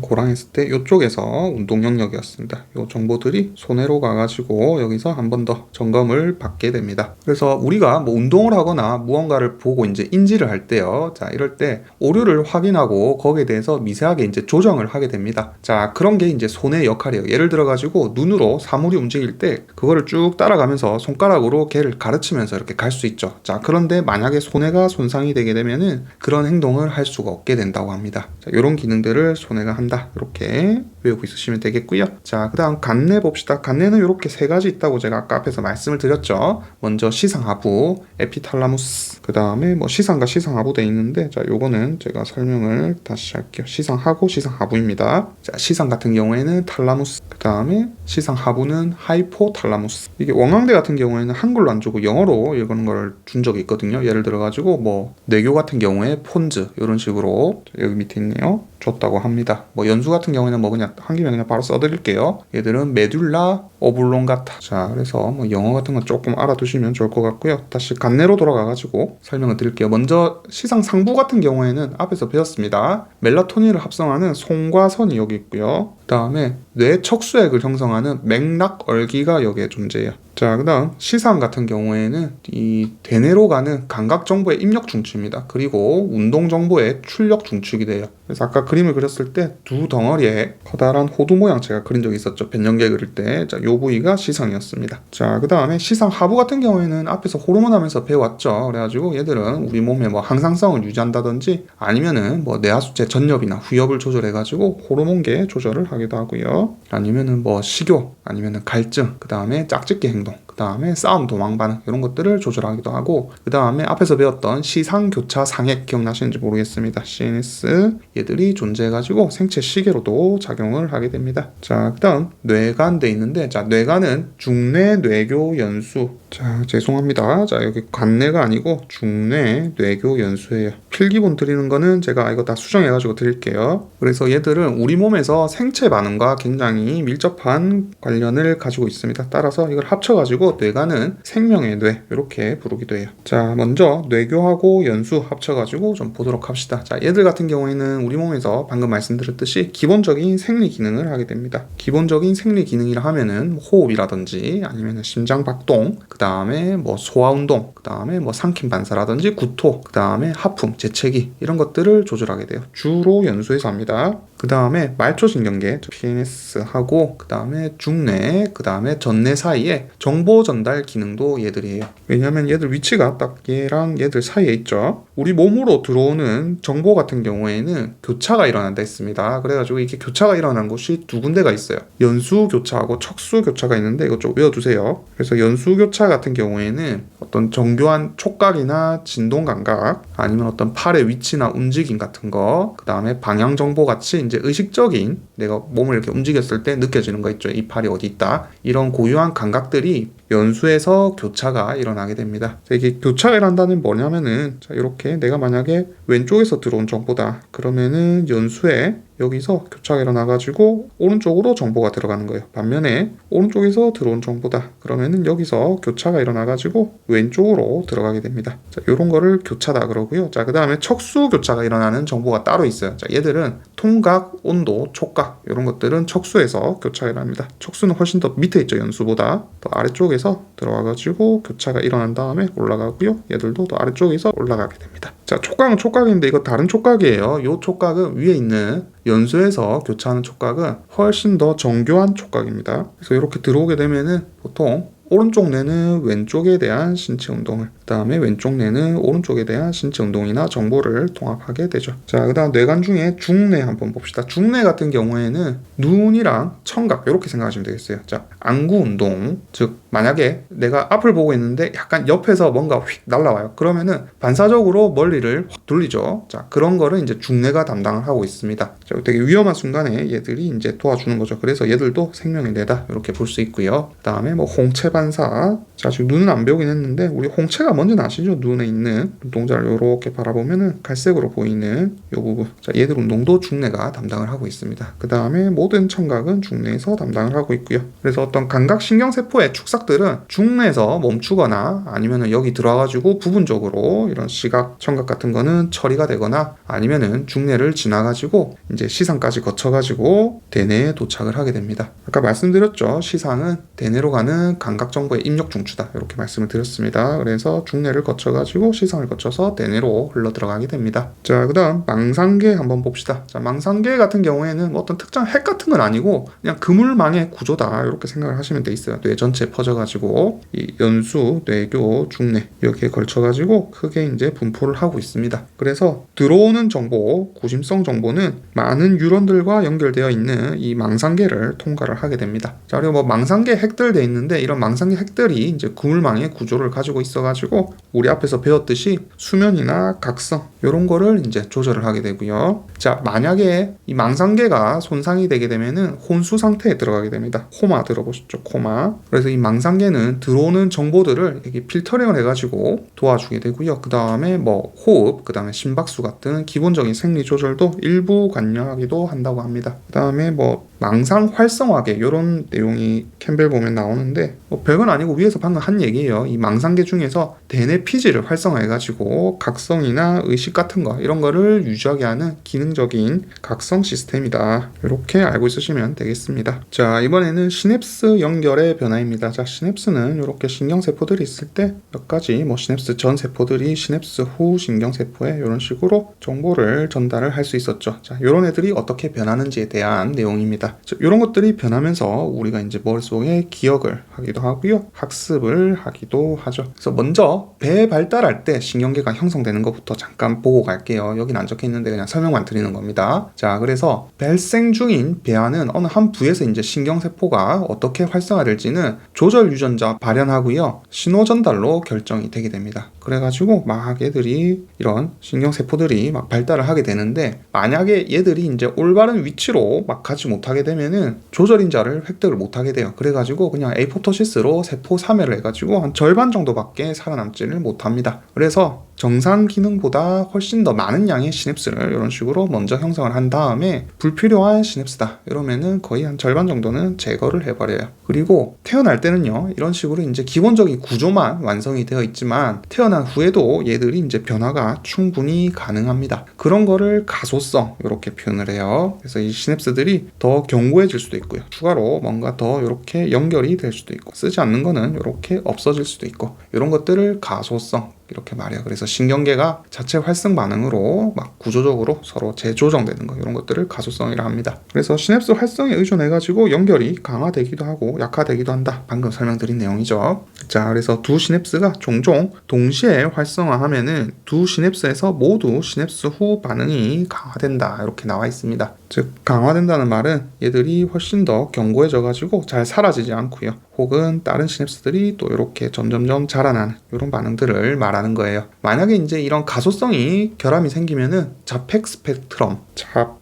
S1: 고랑했을 때 이쪽에서 운동 영역이었습니다. 이 정보들이 소뇌로 가가지고 여기서 한 번 더 점검을 받게 됩니다. 그래서 우리가 뭐 운동을 하거나 무언가를 보고 이제 인지를 할 때요. 자, 이럴 때 오류를 확인하고 거기에 대해서 미세하게 이제 조정을 하게 됩니다. 자, 그런 게 이제 손의 역할이에요. 예를 들어가지고 눈으로 사물이 움직일 때 그거를 쭉 따라가면서 손가락으로 걔를 가르치면서 이렇게 갈 수 있죠. 자, 그런데 만약에 손해가 손상이 되게 되면은 그런 행동을 할 수가 없게 된다고 합니다. 자, 이런 기능들을 손해가 한다. 이렇게 외우고 있으시면 되겠고요. 자, 그 다음 간내 봅시다. 간내는 이렇게 세 가지 있다고 제가 아까 앞에서 말씀을 드렸죠. 먼저 시상하부, 에피탈라무스, 그 다음에 뭐 시상과 시상하부 돼 있는데, 자, 요거는 제가 설명을 다시 할게요. 시상하고 시상하부입니다. 자, 시상 같은 경우에는 탈라무스, 그 다음에 시상하부는 하이포탈라무스. 이게 원광대 같은 경우에는 한글로 안 주고 영어로 읽는 걸 준 적이 있거든요. 예를 들어가지고 뭐 뇌교 같은 경우에 폰즈 이런 식으로 여기 밑에 있네요. 줬다고 합니다. 뭐 연수 같은 경우에는 뭐 그냥 한 김에 그냥 바로 써드릴게요. 얘들은 메듈라 오블롱가타. 자, 그래서 뭐 영어 같은 건 조금 알아두시면 좋을 것 같고요. 다시 간내로 돌아가가지고 설명을 드릴게요. 먼저 시상 상부 같은 경우에는 앞에서 배웠습니다. 멜라토닌을 합성하는 송과 선이 여기 있고요. 그 다음에 뇌 척수액을 형성하는 맥락얼기가 여기에 존재해요. 자, 그 다음 시상 같은 경우에는 이 대뇌로 가는 감각 정보의 입력 중추입니다. 그리고 운동 정보의 출력 중추이게 돼요. 그래서 아까 그림을 그렸을 때 두 덩어리에 커다란 호두 모양 제가 그린 적이 있었죠. 변형계 그릴 때. 자, 요 부위가 시상이었습니다. 자, 그 다음에 시상 하부 같은 경우에는 앞에서 호르몬 하면서 배워왔죠. 그래가지고 얘들은 우리 몸에 뭐 항상성을 유지한다든지 아니면은 뭐 뇌하수체 전엽이나 후엽을 조절해가지고 호르몬계 조절을 하기도 하고요. 아니면은 뭐 식욕, 아니면은 갈증, 그 다음에 짝짓기 행동, 그 다음에 싸움, 도망 반응 이런 것들을 조절하기도 하고, 그 다음에 앞에서 배웠던 시상, 교차, 상액 기억나시는지 모르겠습니다. CNS 얘들이 존재해가지고 생체 시계로도 작용을 하게 됩니다. 자, 그 다음 뇌간 돼 있는데, 자, 뇌간은 중뇌 뇌교 연수. 자, 죄송합니다. 자, 여기 간뇌가 아니고 중뇌 뇌교 연수예요. 필기본 드리는 거는 제가 이거 다 수정해가지고 드릴게요. 그래서 얘들은 우리 몸에서 생체 반응과 굉장히 밀접한 관련을 가지고 있습니다. 따라서 이걸 합쳐가지고 뇌간은 생명의 뇌 이렇게 부르기도 해요. 자, 먼저 뇌교하고 연수 합쳐가지고 좀 보도록 합시다. 자, 얘들 같은 경우에는 우리 몸에서 방금 말씀드렸듯이 기본적인 생리 기능을 하게 됩니다. 기본적인 생리 기능이라 하면은 호흡이라든지 아니면 심장 박동, 그 다음에 뭐 소화 운동, 그 다음에 뭐 삼킴 반사라든지 구토, 그 다음에 하품, 재채기 이런 것들을 조절하게 돼요. 주로 연수에서 합니다. 그 다음에 말초신경계 PNS하고 그 다음에 중뇌, 그 다음에 전뇌 사이에 정보 전달 기능도 얘들이 해요. 왜냐면 얘들 위치가 딱 얘랑 얘들 사이에 있죠. 우리 몸으로 들어오는 정보 같은 경우에는 교차가 일어난다 했습니다. 그래가지고 이게 교차가 일어난 곳이 두 군데가 있어요. 연수 교차하고 척수 교차가 있는데 이거 좀 외워두세요. 그래서 연수 교차 교차 같은 경우에는 어떤 정교한 촉각이나 진동 감각, 아니면 어떤 팔의 위치나 움직임 같은 거, 그 다음에 방향 정보 같이 이제 의식적인 내가 몸을 이렇게 움직였을 때 느껴지는 거 있죠. 이 팔이 어디 있다. 이런 고유한 감각들이 연수에서 교차가 일어나게 됩니다. 이게 교차가 일어난다는 뭐냐면은, 자, 이렇게 내가 만약에 왼쪽에서 들어온 정보다 그러면은 연수에 여기서 교차가 일어나가지고 오른쪽으로 정보가 들어가는 거예요. 반면에 오른쪽에서 들어온 정보다 그러면은 여기서 교차가 일어나가지고 왼쪽으로 들어가게 됩니다. 자, 이런 거를 교차다 그러고요. 자, 그 다음에 척수 교차가 일어나는 정보가 따로 있어요. 자, 얘들은 통각, 온도, 촉각 이런 것들은 척수에서 교차가 일어납니다. 척수는 훨씬 더 밑에 있죠. 연수보다 더 아래쪽에서 들어와가지고 교차가 일어난 다음에 올라가고요. 얘들도 더 아래쪽에서 올라가게 됩니다. 자, 촉각은 촉각인데 이거 다른 촉각이에요. 이 촉각은 위에 있는 연수에서 교차하는 촉각은 훨씬 더 정교한 촉각입니다. 그래서 이렇게 들어오게 되면은 보통 오른쪽 뇌는 왼쪽에 대한 신체 운동을, 그 다음에 왼쪽 뇌는 오른쪽에 대한 신체 운동이나 정보를 통합하게 되죠. 자, 그 다음 뇌관 중에 중뇌 한번 봅시다. 중뇌 같은 경우에는 눈이랑 청각 이렇게 생각하시면 되겠어요. 자, 안구 운동, 즉 만약에 내가 앞을 보고 있는데 약간 옆에서 뭔가 휙 날라와요. 그러면은 반사적으로 멀리를 확 돌리죠. 자, 그런 거를 이제 중뇌가 담당을 하고 있습니다. 자, 되게 위험한 순간에 얘들이 이제 도와주는 거죠. 그래서 얘들도 생명의 뇌다 이렇게 볼 수 있고요. 그 다음에 뭐 홍채 반사. 자, 지금 눈은 안 배우긴 했는데 우리 홍채가 뭔지는 아시죠? 눈에 있는 눈동자를 이렇게 바라보면은 갈색으로 보이는 이 부분. 자, 얘들 운동도 중뇌가 담당을 하고 있습니다. 그 다음에 모든 청각은 중뇌에서 담당을 하고 있고요. 그래서 어떤 감각 신경세포의 축삭들은 중뇌에서 멈추거나 아니면은 여기 들어와가지고 부분적으로 이런 시각, 청각 같은 거는 처리가 되거나 아니면은 중뇌를 지나가지고 이제 시상까지 거쳐가지고 대뇌에 도착을 하게 됩니다. 아까 말씀드렸죠. 시상은 대뇌로 가는 감각 정보의 입력 중추다 이렇게 말씀을 드렸습니다. 그래서 중뇌를 거쳐가지고 시상을 거쳐서 대뇌로 흘러 들어가게 됩니다. 자, 그 다음 망상계 한번 봅시다. 자, 망상계 같은 경우에는 뭐 어떤 특정 핵 같은 건 아니고 그냥 그물망의 구조다 이렇게 생각을 하시면 돼 있어요. 뇌 전체에 퍼져가지고 이 연수, 뇌교, 중뇌 여기에 걸쳐가지고 크게 이제 분포를 하고 있습니다. 그래서 들어오는 정보, 구심성 정보는 많은 뉴런들과 연결되어 있는 이 망상계를 통과를 하게 됩니다. 자, 그리고 뭐 망상계 핵들 돼 있는데 이런 망상계 핵들이 이제 그물망의 구조를 가지고 있어가지고 우리 앞에서 배웠듯이 수면이나 각성 이런 거를 이제 조절을 하게 되고요. 자, 만약에 이 망상계가 손상이 되게 되면은 혼수 상태에 들어가게 됩니다. 코마 들어보셨죠? 코마. 그래서 이 망상계는 들어오는 정보들을 이렇게 필터링을 해가지고 도와주게 되고요. 그 다음에 뭐 호흡, 그 다음에 심박수 같은 기본적인 생리 조절도 일부 관여하기도 한다고 합니다. 그 다음에 뭐 망상 활성화계 이런 내용이 캠벨 보면 나오는데 뭐 별건 아니고 위에서 방금 한 얘기예요. 이 망상계 중에서 대뇌 피지를 활성화해가지고 각성이나 의식 같은 거 이런 거를 유지하게 하는 기능적인 각성 시스템이다. 이렇게 알고 있으시면 되겠습니다. 자, 이번에는 시냅스 연결의 변화입니다. 자, 시냅스는 이렇게 신경세포들이 있을 때 몇 가지 뭐 시냅스 전 세포들이 시냅스 후 신경세포에 이런 식으로 정보를 전달을 할 수 있었죠. 자, 이런 애들이 어떻게 변하는지에 대한 내용입니다. 이런 것들이 변하면서 우리가 이제 머릿속에 기억을 하기도 하고요. 학습을 하기도 하죠. 그래서 먼저 배 발달할 때 신경계가 형성되는 것부터 잠깐 보고 갈게요. 여긴 안 적혀 있는데 그냥 설명만 드리는 겁니다. 자, 그래서 발생 중인 배아는 어느 한 부에서 이제 신경세포가 어떻게 활성화될지는 조절 유전자 발현하고요. 신호 전달로 결정이 되게 됩니다. 그래가지고 막 얘들이 이런 신경세포들이 막 발달을 하게 되는데 만약에 얘들이 이제 올바른 위치로 막 가지 못하게 되면은 조절인자를 획득을 못하게 돼요. 그래가지고 그냥 에이포토시스로 세포 사멸을 해가지고 한 절반 정도밖에 살아남지를 못합니다. 그래서 정상 기능보다 훨씬 더 많은 양의 시냅스를 이런 식으로 먼저 형성을 한 다음에 불필요한 시냅스다 이러면은 거의 한 절반 정도는 제거를 해버려요. 그리고 태어날 때는요 이런 식으로 이제 기본적인 구조만 완성이 되어 있지만 태어난 후에도 얘들이 이제 변화가 충분히 가능합니다. 그런 거를 가소성 이렇게 표현을 해요. 그래서 이 시냅스들이 더 견고해질 수도 있고요. 추가로 뭔가 더 이렇게 연결이 될 수도 있고 쓰지 않는 거는 이렇게 없어질 수도 있고 이런 것들을 가소성 이렇게 말해요. 그래서 신경계가 자체 활성 반응으로 막 구조적으로 서로 재조정되는 거 이런 것들을 가소성이라 합니다. 그래서 시냅스 활성에 의존해가지고 연결이 강화되기도 하고 약화되기도 한다. 방금 설명드린 내용이죠. 자, 그래서 두 시냅스가 종종 동시에 활성화하면은 두 시냅스에서 모두 시냅스 후 반응이 강화된다. 이렇게 나와 있습니다. 즉 강화된다는 말은 얘들이 훨씬 더 견고해져가지고 잘 사라지지 않고요. 혹은 다른 시냅스들이 또 이렇게 점점점 자라나는 이런 반응들을 말하는 거예요. 만약에 이제 이런 가소성이 결함이 생기면은 자팩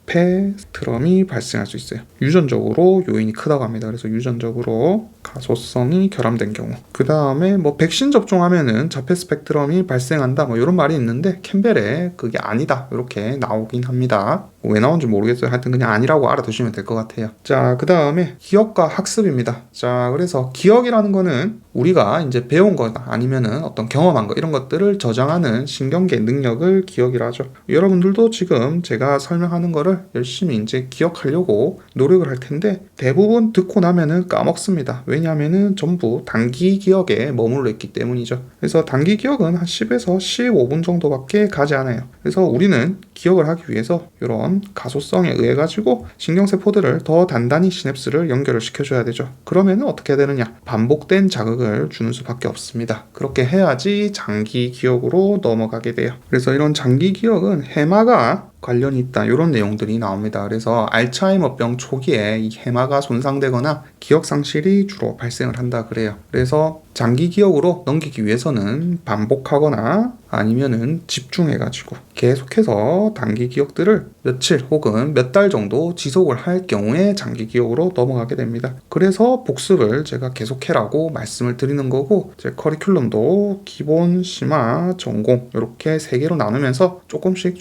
S1: 스펙트럼이 발생할 수 있어요. 유전적으로 요인이 크다고 합니다. 그래서 유전적으로 가소성이 결함된 경우. 그 다음에 뭐 백신 접종하면은 자팩 스펙트럼이 발생한다. 뭐 이런 말이 있는데 캠벨에 그게 아니다. 이렇게 나오긴 합니다. 왜 나온지 모르겠어요. 하여튼 그냥 아니라고 알아두시면 될 것 같아요. 자, 그 다음에 기억과 학습입니다. 자, 그래서 기억이라는 거는 우리가 이제 배운 거다 아니면은 어떤 경험한 거 이런 것들을 저장하는 신경계 능력을 기억이라 하죠. 여러분들도 지금 제가 설명하는 거를 열심히 이제 기억하려고 노력을 할 텐데 대부분 듣고 나면은 까먹습니다. 왜냐하면은 전부 단기 기억에 머물러 있기 때문이죠. 그래서 단기 기억은 한 10에서 15분 정도밖에 가지 않아요. 그래서 우리는 기억을 하기 위해서 이런 가소성에 의해 가지고 신경세포들을 더 단단히 시냅스를 연결을 시켜줘야 되죠. 그러면은 어떻게 해야 되느냐? 반복된 자극을 주는 수밖에 없습니다. 그렇게 해야지 장기 기억으로 넘어가게 돼요. 그래서 이런 장기 기억은 해마가 관련이 있다 이런 내용들이 나옵니다. 그래서 알츠하이머병 초기에 이 해마가 손상되거나 기억 상실이 주로 발생을 한다 그래요. 그래서 장기 기억으로 넘기기 위해서는 반복하거나 아니면은 집중해가지고 계속해서 단기 기억들을 며칠 혹은 몇 달 정도 지속을 할 경우에 장기 기억으로 넘어가게 됩니다. 그래서 복습을 제가 계속해라고 말씀을 드리는 거고 제 커리큘럼도 기본, 심화, 전공 이렇게 3개로 나누면서 조금씩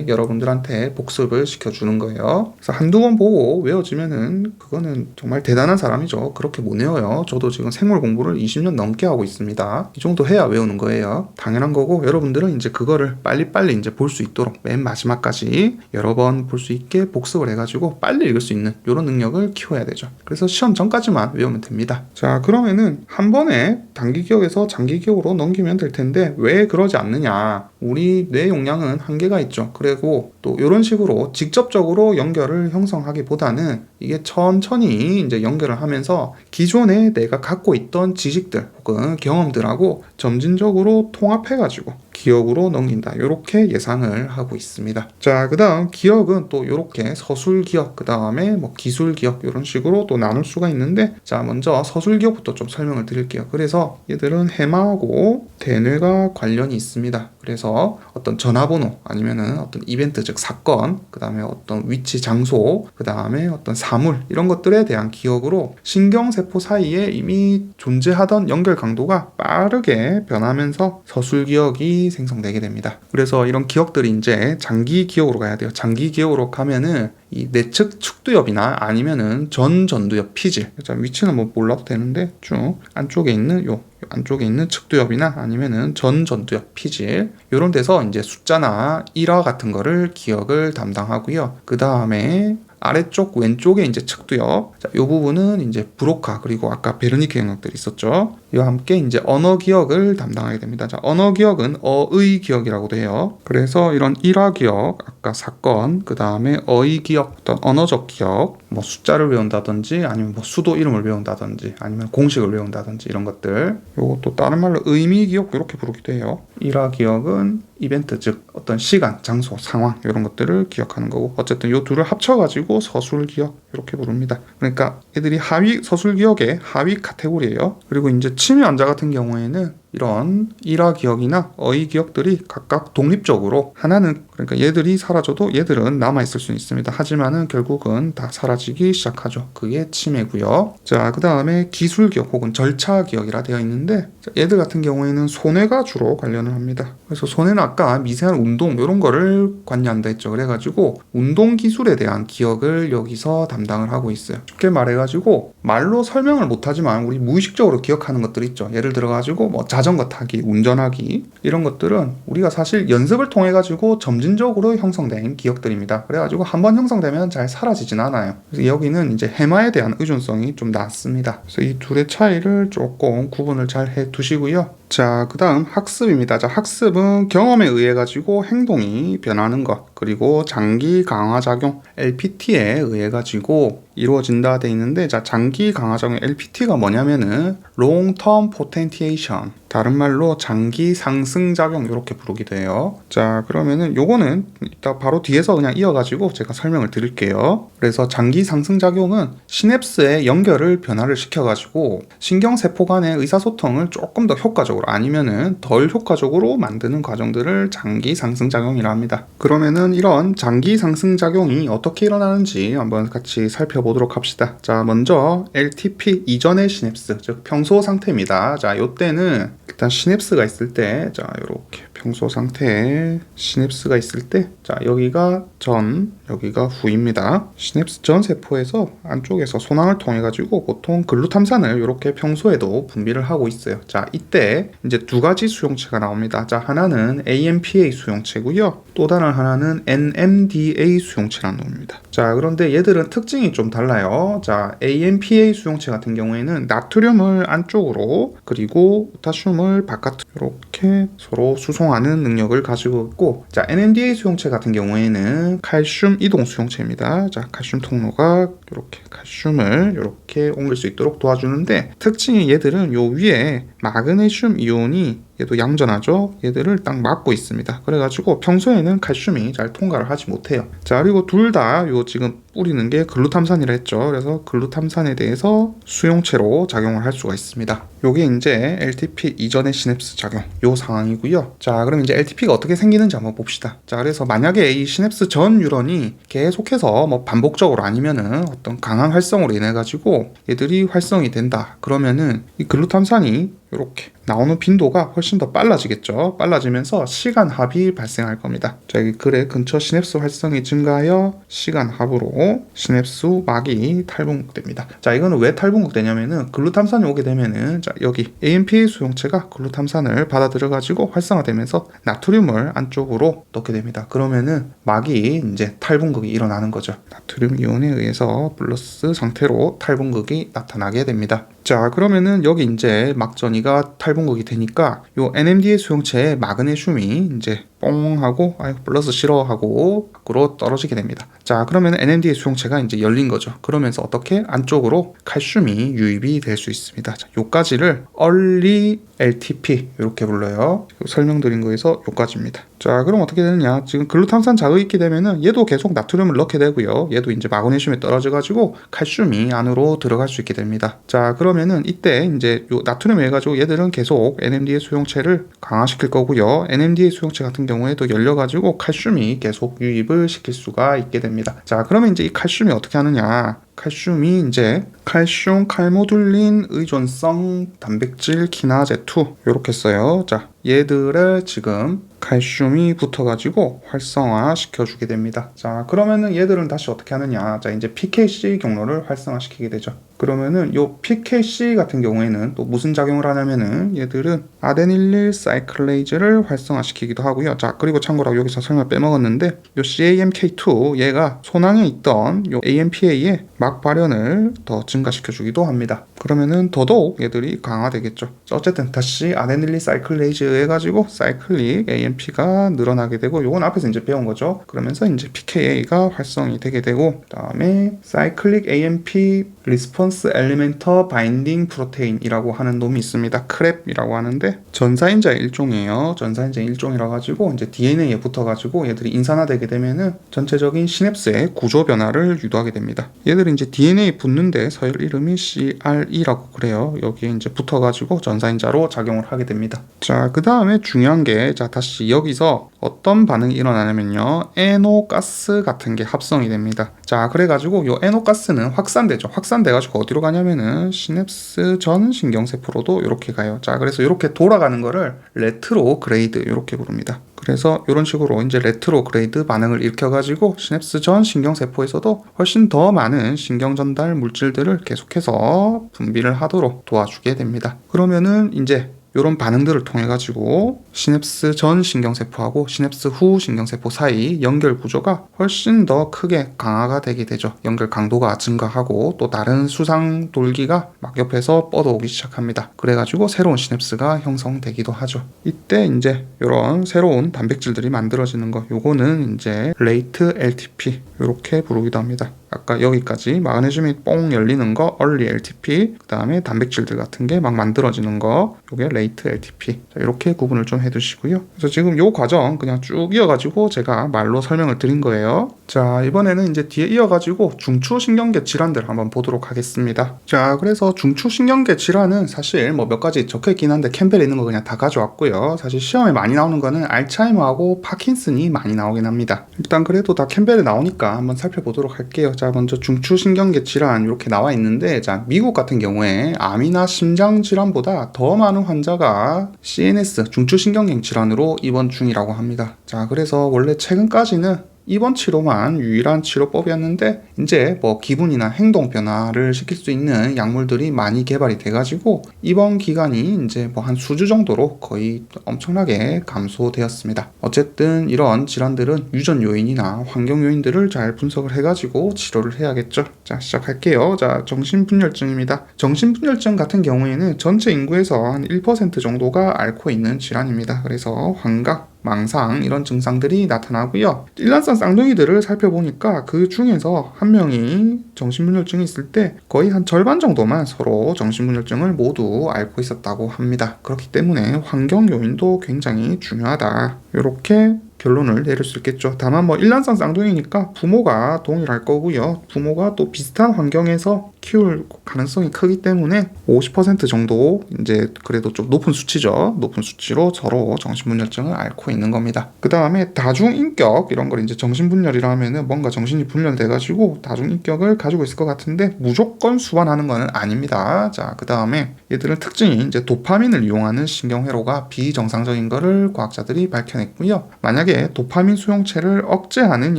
S1: 여러분들한테 복습을 시켜주는 거예요. 그래서 한두 번 보고 외워지면은 그거는 정말 대단한 사람이죠. 그렇게 못 외워요. 저도 지금 생물 공부를 20년 넘게 하고 있습니다. 이 정도 해야 외우는 거예요. 당연한 거고 여러분들은 이제 그거를 빨리빨리 이제 볼 수 있도록 맨 마지막까지 여러 번 볼 수 있게 복습을 해가지고 빨리 읽을 수 있는 이런 능력을 키워야 되죠. 그래서 시험 전까지만 외우면 됩니다. 자, 그러면은 한 번에 단기 기억에서 장기 기억으로 넘기면 될 텐데 왜 그러지 않느냐? 우리 뇌 용량은 한계가 있죠. 그리고 또 이런 식으로 직접적으로 연결을 형성하기보다는 이게 천천히 이제 연결을 하면서 기존에 내가 갖고 있던 지식들 혹은 경험들하고 점진적으로 통합해가지고 기억으로 넘긴다. 이렇게 예상을 하고 있습니다. 자, 그 다음 기억은 또 이렇게 서술 기억, 그 다음에 뭐 기술 기억 이런 식으로 또 나눌 수가 있는데 자, 먼저 서술 기억부터 좀 설명을 드릴게요. 그래서 얘들은 해마하고 대뇌가 관련이 있습니다. 그래서 어떤 전화번호 아니면은 어떤 이벤트 즉 사건, 그 다음에 어떤 위치 장소, 그 다음에 어떤 사물 이런 것들에 대한 기억으로 신경세포 사이에 이미 존재하던 연결 강도가 빠르게 변하면서 서술 기억이 생성되게 됩니다. 그래서 이런 기억들이 이제 장기 기억으로 가야 돼요. 장기 기억으로 가면은 이 내측 측두엽이나 아니면은 전두엽 피질, 자, 위치는 뭐 몰라도 되는데 쭉 안쪽에 있는 요 안쪽에 있는 측두엽이나 아니면은 전두엽 피질 이런 데서 이제 숫자나 일화 같은 거를 기억을 담당하고요. 그 다음에 아래쪽 왼쪽에 이제 측두엽, 자, 이 부분은 이제 브로카 그리고 아까 베르니케 영역들이 있었죠. 이와 함께 이제 언어 기억을 담당하게 됩니다. 자, 언어 기억은 어의 기억이라고도 해요. 그래서 이런 일화 기억, 아까 사건, 그 다음에 어의 기억, 어떤 언어적 기억, 뭐 숫자를 외운다든지 아니면 뭐 수도 이름을 외운다든지 아니면 공식을 외운다든지 이런 것들. 요것도 다른 말로 의미 기억 이렇게 부르기도 해요. 일화 기억은 이벤트 즉 어떤 시간, 장소, 상황 이런 것들을 기억하는 거고 어쨌든 요 둘을 합쳐가지고 서술 기억 이렇게 부릅니다. 그러니까 애들이 하위 서술 기억의 하위 카테고리예요. 그리고 이제 치매 환자 같은 경우에는 이런 일화 기억이나 어의 기억들이 각각 독립적으로 하나는 그러니까 얘들이 사라져도 얘들은 남아있을 수 있습니다. 하지만은 결국은 다 사라지기 시작하죠. 그게 치매고요. 자, 그 다음에 기술 기억 혹은 절차 기억이라 되어 있는데 얘들 같은 경우에는 손해가 주로 관련을 합니다. 그래서 손해는 아까 미세한 운동 이런 거를 관여한다 했죠. 그래가지고 운동 기술에 대한 기억을 여기서 담당을 하고 있어요. 쉽게 말해가지고 말로 설명을 못하지만 우리 무의식적으로 기억하는 것들 있죠. 예를 들어가지고 뭐 자전거 타기, 운전하기 이런 것들은 우리가 사실 연습을 통해 가지고 점진적으로 형성된 기억들입니다. 그래가지고 한번 형성되면 잘 사라지진 않아요. 그래서 여기는 이제 해마에 대한 의존성이 좀 낮습니다. 그래서 이 둘의 차이를 조금 구분을 잘 해 두시고요. 자, 그 다음 학습입니다. 자, 학습은 경험에 의해 가지고 행동이 변하는 것, 그리고 장기 강화 작용 LPT에 의해 가지고 이루어진다 돼 있는데, 자, 장기 강화 작용 LPT가 뭐냐면은 Long Term Potentiation, 다른 말로 장기 상승 작용 이렇게 부르기도 해요. 자, 그러면은 요거는 이따 바로 뒤에서 그냥 이어가지고 제가 설명을 드릴게요. 그래서 장기 상승 작용은 시냅스의 연결을 변화를 시켜가지고 신경세포 간의 의사소통을 조금 더 효과적으로 아니면은 덜 효과적으로 만드는 과정들을 장기 상승 작용이라 합니다. 그러면은 이런 장기 상승 작용이 어떻게 일어나는지 한번 같이 살펴보도록 합시다. 자, 먼저 LTP 이전의 시냅스, 즉 평소 상태입니다. 자, 요때는 일단 시냅스가 있을 때, 자, 요렇게 평소 상태에 시냅스가 있을 때, 자, 여기가 전, 여기가 후입니다. 시냅스 전 세포에서 안쪽에서 소낭을 통해 가지고 보통 글루탐산을 이렇게 평소에도 분비를 하고 있어요. 자, 이때 이제 두 가지 수용체가 나옵니다. 자, 하나는 AMPA 수용체고요. 또 다른 하나는 NMDA 수용체라는 놈입니다. 자, 그런데 얘들은 특징이 좀 달라요. 자, AMPA 수용체 같은 경우에는 나트륨을 안쪽으로 그리고 포타슘을 바깥으로 이렇게 서로 수송하는 능력을 가지고 있고, 자, NMDA 수용체 같은 경우에는 칼슘 이동 수용체입니다. 자, 칼슘 통로가 이렇게 칼슘을 이렇게 옮길 수 있도록 도와주는데, 특징이 얘들은 요 위에 마그네슘 이온이 얘도 얌전하죠? 얘들을 딱 막고 있습니다. 그래가지고 평소에는 칼슘이 잘 통과를 하지 못해요. 자, 그리고 둘 다 요 지금 뿌리는 게 글루탐산이라 했죠. 그래서 글루탐산에 대해서 수용체로 작용을 할 수가 있습니다. 요게 이제 LTP 이전의 시냅스 작용 요 상황이고요. 자, 그럼 이제 LTP가 어떻게 생기는지 한번 봅시다. 자, 그래서 만약에 이 시냅스 전 뉴런이 계속해서 뭐 반복적으로 아니면은 어떤 강한 활성으로 인해 가지고 얘들이 활성이 된다. 그러면은 이 글루탐산이 이렇게 나오는 빈도가 훨씬 더 빨라지겠죠. 빨라지면서 시간 합이 발생할 겁니다. 자, 여기 글의 근처 시냅스 활성이 증가하여 시간 합으로 시냅스 막이 탈분극됩니다. 자, 이거는 왜 탈분극되냐면은 글루탐산이 오게 되면은, 자, 여기 AMPA 수용체가 글루탐산을 받아들여 가지고 활성화되면서 나트륨을 안쪽으로 넣게 됩니다. 그러면은 막이 이제 탈분극이 일어나는 거죠. 나트륨 이온에 의해서 플러스 상태로 탈분극이 나타나게 됩니다. 자, 그러면은 여기 이제 막전이가 탈분극이 되니까 요 NMDA 수용체에 마그네슘이 이제 뽕 하고 플러스 싫어하고 밖으로 떨어지게 됩니다. 자, 그러면 NMDA 수용체가 이제 열린 거죠. 그러면서 어떻게 안쪽으로 칼슘이 유입이 될 수 있습니다. 자, 요까지를 early LTP 이렇게 불러요. 설명드린 거에서 요까지입니다. 자, 그럼 어떻게 되느냐? 지금 글루탐산 자극이 있게 되면은 얘도 계속 나트륨을 넣게 되고요. 얘도 이제 마그네슘이 떨어져 가지고 칼슘이 안으로 들어갈 수 있게 됩니다. 자, 그러면은 이때 이제 요 나트륨에 의해 가지고 얘들은 계속 NMDA 수용체를 강화시킬 거고요. NMDA 수용체 같은 경우에도 열려 가지고 칼슘이 계속 유입을 시킬 수가 있게 됩니다. 자, 그러면 이제 이 칼슘이 어떻게 하느냐? 칼슘이 이제 칼슘 칼모듈린 의존성 단백질 키나제 2 이렇게 써요. 자, 얘들을 지금 칼슘이 붙어가지고 활성화 시켜주게 됩니다. 자, 그러면은 얘들은 다시 어떻게 하느냐? 자, 이제 PKC 경로를 활성화시키게 되죠. 그러면은 요 PKC 같은 경우에는 또 무슨 작용을 하냐면은 얘들은 아데닐릴 사이클레이즈를 활성화시키기도 하고요. 자, 그리고 참고로 여기서 설명 빼먹었는데 요 CAMK2 얘가 소낭에 있던 요 AMPA의 막 발현을 더 증가시켜주기도 합니다. 그러면은 더더욱 얘들이 강화되겠죠. 어쨌든 다시 아데닐릴 사이클레이즈 해가지고 사이클릭 AMP가 늘어나게 되고, 요건 앞에서 이제 배운 거죠. 그러면서 이제 PKA가 활성이 되게 되고, 그 다음에 사이클릭 AMP 리스폰스 엘리멘터 바인딩 프로테인이라고 하는 놈이 있습니다. 크랩이라고 하는데 전사인자의 일종이에요. 전사인자의 일종이라 가지고 이제 DNA에 붙어 가지고 얘들이 인산화되게 되면은 전체적인 시냅스의 구조 변화를 유도하게 됩니다. 얘들이 이제 DNA에 붙는데 서열 이름이 CRE라고 그래요. 여기에 이제 붙어 가지고 전사인자로 작용을 하게 됩니다. 자, 그 다음에 중요한 게, 자, 다시 여기서 어떤 반응이 일어나냐면요, NO가스 같은 게 합성이 됩니다. 자, 그래가지고 요 NO가스는 확산되죠. 확산돼가지고 어디로 가냐면은 시냅스 전 신경세포로도 이렇게 가요. 자, 그래서 이렇게 돌아가는 거를 레트로그레이드 이렇게 부릅니다. 그래서 이런 식으로 이제 레트로그레이드 반응을 일으켜가지고 시냅스 전 신경세포에서도 훨씬 더 많은 신경 전달 물질들을 계속해서 분비를 하도록 도와주게 됩니다. 그러면은 이제 이런 반응들을 통해 가지고 시냅스 전 신경세포하고 시냅스 후 신경세포 사이 연결 구조가 훨씬 더 크게 강화가 되게 되죠. 연결 강도가 증가하고 또 다른 수상 돌기가 막 옆에서 뻗어오기 시작합니다. 그래가지고 새로운 시냅스가 형성되기도 하죠. 이때 이제 이런 새로운 단백질들이 만들어지는 거, 요거는 이제 레이트 LTP 이렇게 부르기도 합니다. 아까 여기까지 마그네슘이 뽕 열리는 거 early LTP, 그 다음에 단백질들 같은 게 막 만들어지는 거, 요게 late LTP. 자, 이렇게 구분을 좀 해두시고요. 그래서 지금 요 과정 그냥 쭉 이어가지고 제가 말로 설명을 드린 거예요. 자, 이번에는 이제 뒤에 이어가지고 중추신경계 질환들 한번 보도록 하겠습니다. 자, 그래서 중추신경계 질환은 사실 뭐 몇 가지 적혀있긴 한데 캠벨에 있는 거 그냥 다 가져왔고요. 사실 시험에 많이 나오는 거는 알츠하이머하고 파킨슨이 많이 나오긴 합니다. 일단 그래도 다 캠벨에 나오니까 한번 살펴보도록 할게요. 자, 먼저 중추신경계 질환 이렇게 나와 있는데, 자, 미국 같은 경우에 암이나 심장 질환보다 더 많은 환자가 CNS 중추신경계 질환으로 입원 중이라고 합니다. 자, 그래서 원래 최근까지는 입원 치료만 유일한 치료법이었는데 이제 뭐 기분이나 행동 변화를 시킬 수 있는 약물들이 많이 개발이 돼가지고 입원 기간이 이제 뭐 한 수주 정도로 거의 엄청나게 감소되었습니다. 어쨌든 이런 질환들은 유전 요인이나 환경 요인들을 잘 분석을 해가지고 치료를 해야겠죠. 자, 시작할게요. 자, 정신분열증입니다. 정신분열증 같은 경우에는 전체 인구에서 한 1% 정도가 앓고 있는 질환입니다. 그래서 환각, 망상 이런 증상들이 나타나고요. 일란성 쌍둥이들을 살펴보니까 그 중에서 한 명이 정신분열증이 있을 때 거의 한 절반 정도만 서로 정신분열증을 모두 앓고 있었다고 합니다. 그렇기 때문에 환경 요인도 굉장히 중요하다. 이렇게 결론을 내릴 수 있겠죠. 다만 뭐 일란성 쌍둥이니까 부모가 동일할 거고요. 부모가 또 비슷한 환경에서 키울 가능성이 크기 때문에 50% 정도 이제 그래도 좀 높은 수치죠. 높은 수치로 서로 정신분열증을 앓고 있는 겁니다. 그 다음에 다중인격 이런 걸 이제 정신분열이라 하면은 뭔가 정신이 분열돼가지고 다중인격을 가지고 있을 것 같은데 무조건 수반하는 건 아닙니다. 자, 그 다음에 얘들은 특징이 이제 도파민을 이용하는 신경회로가 비정상적인 거를 과학자들이 밝혀냈고요. 만약에 도파민 수용체를 억제하는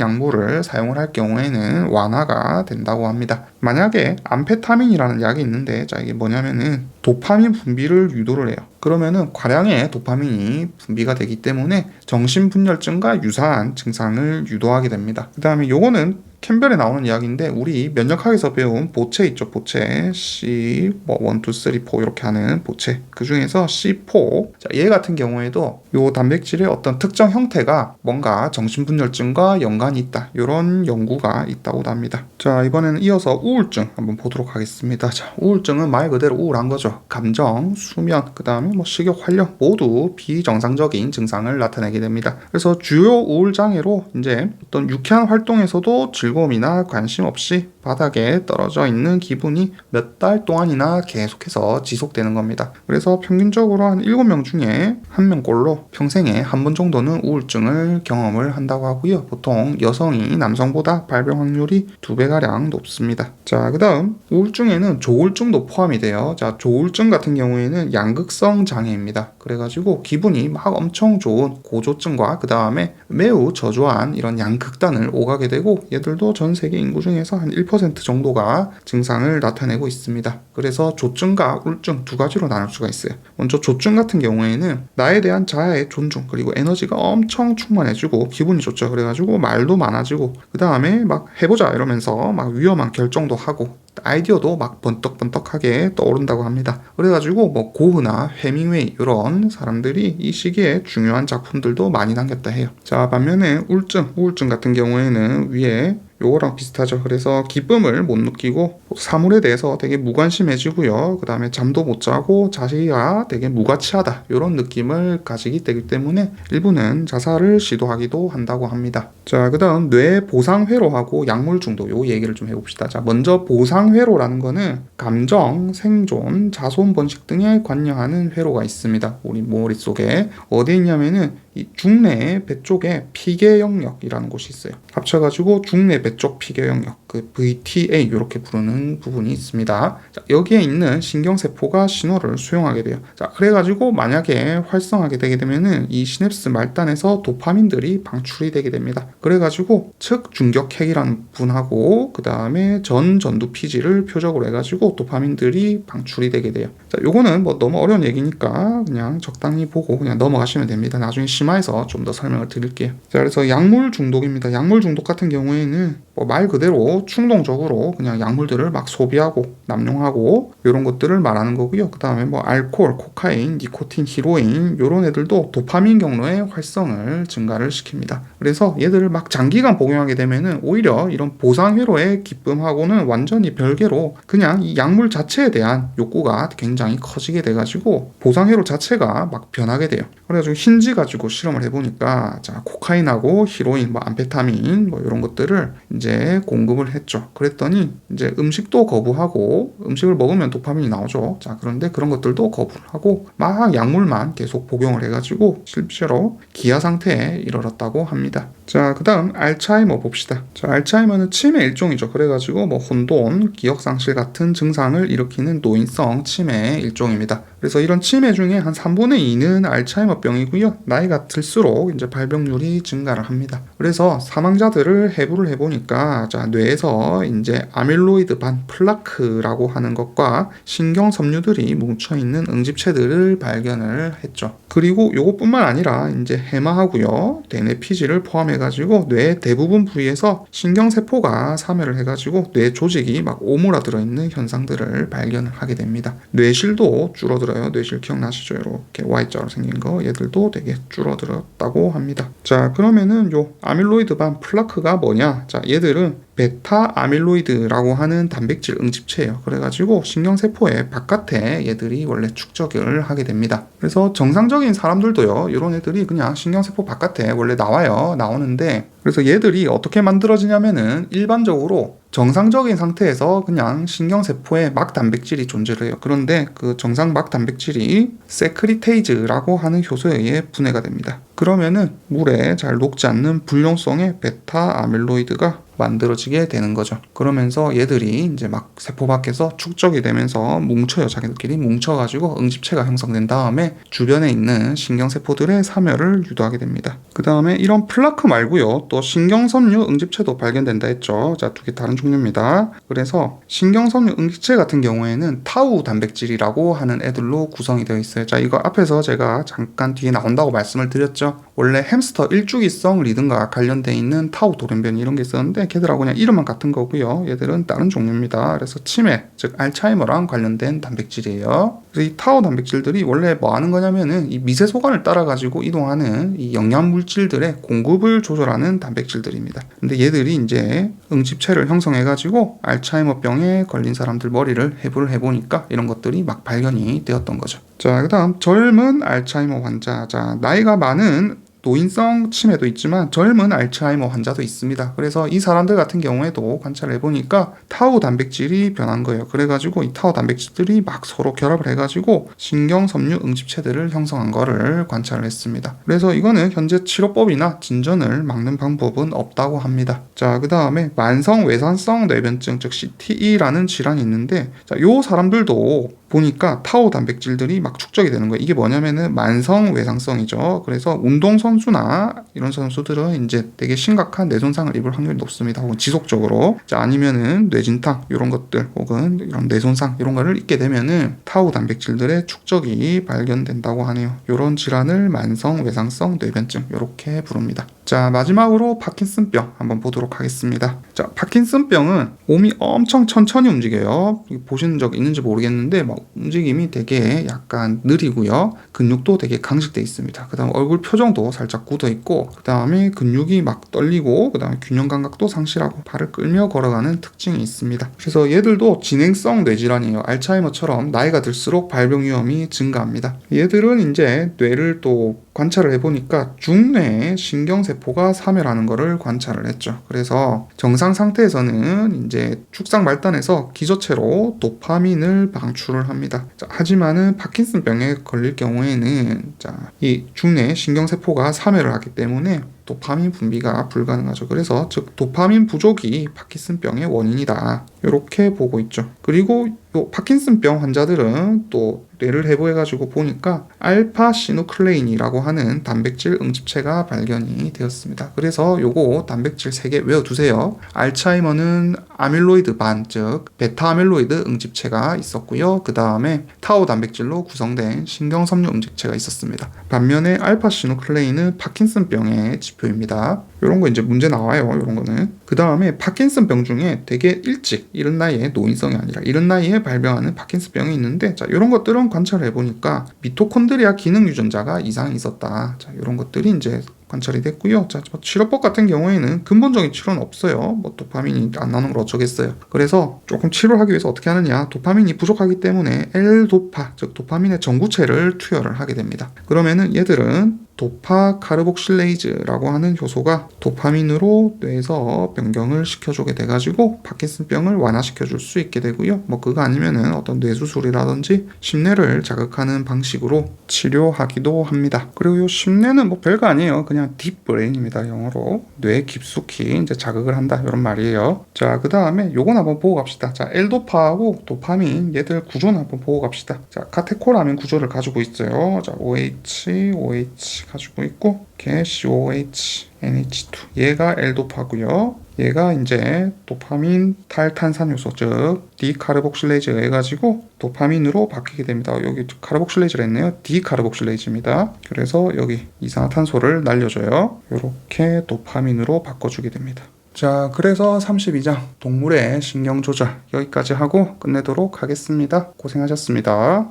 S1: 약물을 사용을 할 경우에는 완화가 된다고 합니다. 만약에 암페타민이라는 약이 있는데, 자, 이게 뭐냐면은 도파민 분비를 유도를 해요. 그러면은 과량의 도파민이 분비가 되기 때문에 정신분열증과 유사한 증상을 유도하게 됩니다. 그 다음에 요거는 캠벨에 나오는 이야기인데 우리 면역학에서 배운 보체 있죠. 보체 C 뭐 1, 2, 3, 4 이렇게 하는 보체, 그 중에서 C4, 자, 얘 같은 경우에도 요 단백질의 어떤 특정 형태가 뭔가 정신분열증과 연관이 있다, 이런 연구가 있다고도 합니다. 자, 이번에는 이어서 우울증 한번 보도록 하겠습니다. 자, 우울증은 말 그대로 우울한 거죠. 감정, 수면, 그 다음에 뭐 식욕, 활력 모두 비정상적인 증상을 나타내게 됩니다. 그래서 주요 우울 장애로 이제 어떤 유쾌한 활동에서도 즐거움이나 관심 없이 바닥에 떨어져 있는 기분이 몇 달 동안이나 계속해서 지속되는 겁니다. 그래서 평균적으로 한 7명 중에 1명꼴로 평생에 한 번 정도는 우울증을 경험을 한다고 하고요. 보통 여성이 남성보다 발병 확률이 2배가량 높습니다. 자, 그 다음 우울증에는 조울증도 포함이 돼요. 자, 조울증 같은 경우에는 양극성 장애입니다. 그래가지고 기분이 막 엄청 좋은 고조증과 그 다음에 매우 저조한 이런 양극단을 오가게 되고, 얘들도 전 세계 인구 중에서 한 1% 정도가 증상을 나타내고 있습니다. 그래서 조증과 우울증 두 가지로 나눌 수가 있어요. 먼저 조증 같은 경우에는 나에 대한 자아의 존중, 그리고 에너지가 엄청 충만해지고 기분이 좋죠. 그래가지고 말도 많아지고, 그 다음에 막 해보자 이러면서 막 위험한 결정도 하고 아이디어도 막 번떡번떡하게 떠오른다고 합니다. 그래가지고 뭐 고흐나 해밍웨이 이런 사람들이 이 시기에 중요한 작품들도 많이 남겼다 해요. 자, 반면에 우울증 같은 경우에는 위에 요거랑 비슷하죠. 그래서 기쁨을 못 느끼고 사물에 대해서 되게 무관심해지고요. 그 다음에 잠도 못 자고 자기가 되게 무가치하다 이런 느낌을 가지기 되기 때문에 일부는 자살을 시도하기도 한다고 합니다. 자, 그 다음 뇌 보상회로하고 약물 중독 요 얘기를 좀 해봅시다. 자, 먼저 보상회로라는 거는 감정, 생존, 자손 번식 등에 관여하는 회로가 있습니다. 우리 머릿속에 어디 있냐면은 이 중뇌 배 쪽에 피계 영역이라는 곳이 있어요. 합쳐가지고 중뇌 배 쪽 피계 영역, 그 VTA 이렇게 부르는 부분이 있습니다. 자, 여기에 있는 신경세포가 신호를 수용하게 돼요. 자, 그래가지고 만약에 활성하게 되게 되면은 이 시냅스 말단에서 도파민들이 방출이 되게 됩니다. 그래가지고 측중격핵이라는 부분하고 그 다음에 전두피 NAPG를 표적으로 해가지고 도파민들이 방출이 되게 돼요. 자, 요거는 뭐 너무 어려운 얘기니까 그냥 적당히 보고 그냥 넘어가시면 됩니다. 나중에 심화해서 좀 더 설명을 드릴게요. 자, 그래서 약물 중독입니다. 약물 중독 같은 경우에는 뭐 말 그대로 충동적으로 그냥 약물들을 막 소비하고 남용하고 이런 것들을 말하는 거고요. 그 다음에 뭐 알코올, 코카인, 니코틴, 히로인 이런 애들도 도파민 경로의 활성을 증가를 시킵니다. 그래서 얘들을 막 장기간 복용하게 되면은 오히려 이런 보상회로의 기쁨하고는 완전히 별개로 그냥 이 약물 자체에 대한 욕구가 굉장히 커지게 돼가지고 보상회로 자체가 막 변하게 돼요. 그래가지고 흰지 가지고 실험을 해보니까 자, 코카인하고 히로인, 뭐 암페타민 뭐 이런 것들을 이제 공급을 했죠. 그랬더니 이제 음식도 거부하고 음식을 먹으면 도파민이 나오죠. 자, 그런데 그런 것들도 거부를 하고 막 약물만 계속 복용을 해가지고 실제로 기아 상태에 이르렀다고 합니다. 자, 그 다음 알츠하이머 봅시다. 자, 알츠하이머는 치매 일종이죠. 그래가지고 뭐 혼돈, 기억상실 같은 증상을 일으키는 노인성 치매의 일종입니다. 그래서 이런 치매 중에 한 3분의 2는 알츠하이머병이고요. 나이가 들수록 이제 발병률이 증가를 합니다. 그래서 사망자들을 해부를 해보니까 자, 뇌에서 이제 아밀로이드 반 플라크라고 하는 것과 신경 섬유들이 뭉쳐있는 응집체들을 발견을 했죠. 그리고 요것뿐만 아니라 이제 해마하고요, NAPG를 포함해가지고 뇌 대부분 부위에서 신경세포가 사멸을 해가지고 뇌 조직이 막 오므라들어 있는 현상들을 발견을 하게 됩니다. 뇌실도 줄어들어요. 뇌실 기억나시죠? 이렇게 Y자로 생긴 거 얘들도 되게 줄어들었다고 합니다. 자, 그러면은 요 아밀로이드 반 플라크가 뭐냐? 자, 얘들은 베타 아밀로이드라고 하는 단백질 응집체예요. 그래가지고 신경세포의 바깥에 얘들이 원래 축적을 하게 됩니다. 그래서 정상적인 사람들도요, 이런 애들이 그냥 신경세포 바깥에 원래 나오는데, 그래서 얘들이 어떻게 만들어지냐면은 일반적으로 정상적인 상태에서 그냥 신경세포에 막 단백질이 존재를 해요. 그런데 그 정상 막 단백질이 세크리테이즈라고 하는 효소에 의해 분해가 됩니다. 그러면은 물에 잘 녹지 않는 불용성의 베타 아밀로이드가 만들어지게 되는 거죠. 그러면서 얘들이 이제 막 세포 밖에서 축적이 되면서 뭉쳐요. 자기들끼리 뭉쳐가지고 응집체가 형성된 다음에 주변에 있는 신경세포들의 사멸을 유도하게 됩니다. 그 다음에 이런 플라크 말고요, 또 신경섬유 응집체도 발견된다 했죠. 자, 두 개 다른 종류입니다. 그래서 신경섬유 응집체 같은 경우에는 타우 단백질이라고 하는 애들로 구성이 되어 있어요. 자, 이거 앞에서 제가 잠깐 뒤에 나온다고 말씀을 드렸죠. 원래 햄스터 일주기성 리듬과 관련돼 있는 타우 돌연변이 이런 게 있었는데 걔들하고 그냥 이름만 같은 거고요. 얘들은 다른 종류입니다. 그래서 치매, 즉 알츠하이머랑 관련된 단백질이에요. 그래서 이 타우 단백질들이 원래 뭐 하는 거냐면은 이 미세 소관을 따라 가지고 이동하는 이 영양 물질들의 공급을 조절하는 단백질들입니다. 근데 얘들이 이제 응집체를 형성해 가지고 알츠하이머병에 걸린 사람들 머리를 해부를 해보니까 이런 것들이 막 발견이 되었던 거죠. 자, 그 다음 젊은 알츠하이머 환자. 자, 나이가 많은 노인성 치매도 있지만 젊은 알츠하이머 환자도 있습니다. 그래서 이 사람들 같은 경우에도 관찰을 해보니까 타우 단백질이 변한 거예요. 그래가지고 이 타우 단백질들이 막 서로 결합을 해가지고 신경섬유 응집체들을 형성한 거를 관찰을 했습니다. 그래서 이거는 현재 치료법이나 진전을 막는 방법은 없다고 합니다. 자, 그 다음에 만성 외산성 뇌변증, 즉 CTE라는 질환이 있는데, 자, 요 사람들도 보니까 타우 단백질들이 막 축적이 되는 거예요. 이게 뭐냐면은 만성 외상성이죠. 그래서 운동선수나 이런 선수들은 이제 되게 심각한 뇌손상을 입을 확률이 높습니다. 혹은 지속적으로. 자, 아니면은 뇌진탕 이런 것들 혹은 이런 뇌손상 이런 거를 입게 되면은 타우 단백질들의 축적이 발견된다고 하네요. 이런 질환을 만성 외상성 뇌변증 이렇게 부릅니다. 자, 마지막으로 파킨슨병 한번 보도록 하겠습니다. 자, 파킨슨병은 몸이 엄청 천천히 움직여요. 보시는 적 있는지 모르겠는데 막 움직임이 되게 약간 느리고요. 근육도 되게 강직돼 있습니다. 그 다음 얼굴 표정도 살짝 굳어 있고, 그 다음에 근육이 막 떨리고, 그 다음에 균형 감각도 상실하고 발을 끌며 걸어가는 특징이 있습니다. 그래서 얘들도 진행성 뇌질환이에요. 알츠하이머처럼 나이가 들수록 발병 위험이 증가합니다. 얘들은 이제 뇌를 또 관찰을 해보니까 중뇌에 신경세포가 사멸하는 것을 관찰을 했죠. 그래서 정상 상태에서는 이제 축상 말단에서 기저체로 도파민을 방출을 합니다. 자, 하지만은 파킨슨병에 걸릴 경우에는 자, 이 중뇌 신경세포가 사멸을 하기 때문에 도파민 분비가 불가능하죠. 그래서 즉 도파민 부족이 파킨슨병의 원인이다. 이렇게 보고 있죠. 그리고 요 파킨슨병 환자들은 또 뇌를 해부해가지고 보니까 알파 시누클레인이라고 하는 단백질 응집체가 발견이 되었습니다. 그래서 요거 단백질 3개 외워두세요. 알츠하이머는 아밀로이드 반, 즉 베타 아밀로이드 응집체가 있었고요. 그 다음에 타우 단백질로 구성된 신경섬유 응집체가 있었습니다. 반면에 알파 시누클레인은 파킨슨병의 지표입니다. 이런 거 이제 문제 나와요. 이런 거는. 그 다음에 파킨슨병 중에 되게 일찍 이른 나이에 노인성이 아니라 이른 나이에 발병하는 파킨슨병이 있는데, 자 이런 것들은 관찰해 보니까 미토콘드리아 기능 유전자가 이상이 있었다. 자 이런 것들이 이제 관찰이 됐고요. 자, 치료법 같은 경우에는 근본적인 치료는 없어요. 뭐 도파민이 안 나오는 걸 어쩌겠어요. 그래서 조금 치료하기 위해서 어떻게 하느냐? 도파민이 부족하기 때문에 L도파, 즉 도파민의 전구체를 투여를 하게 됩니다. 그러면은 얘들은 도파 카르복실레이즈라고 하는 효소가 도파민으로 뇌에서 변경을 시켜주게 돼가지고 파킨슨병을 완화시켜줄 수 있게 되고요. 뭐 그거 아니면은 어떤 뇌수술이라든지 심뇌를 자극하는 방식으로 치료하기도 합니다. 그리고 이 심뇌는 뭐 별거 아니에요. 그냥 딥브레인입니다. 영어로 뇌 깊숙이 이제 자극을 한다 이런 말이에요. 자, 그 다음에 요건 한번 보고 갑시다. 자, L도파하고 도파민 얘들 구조는 한번 보고 갑시다. 자, 카테콜아민 구조를 가지고 있어요. 자, OH 가지고 있고, 걔 COH, NH2. 얘가 L도파고요. 얘가 이제 도파민 탈탄산 효소, 즉 디카르복실레이즈에 해가지고 도파민으로 바뀌게 됩니다. 여기 카르복실레이즈를 했네요. 디카르복실레이즈입니다. 그래서 여기 이산화탄소를 날려줘요. 이렇게 도파민으로 바꿔주게 됩니다. 자, 그래서 32장 동물의 신경 조절 여기까지 하고 끝내도록 하겠습니다. 고생하셨습니다.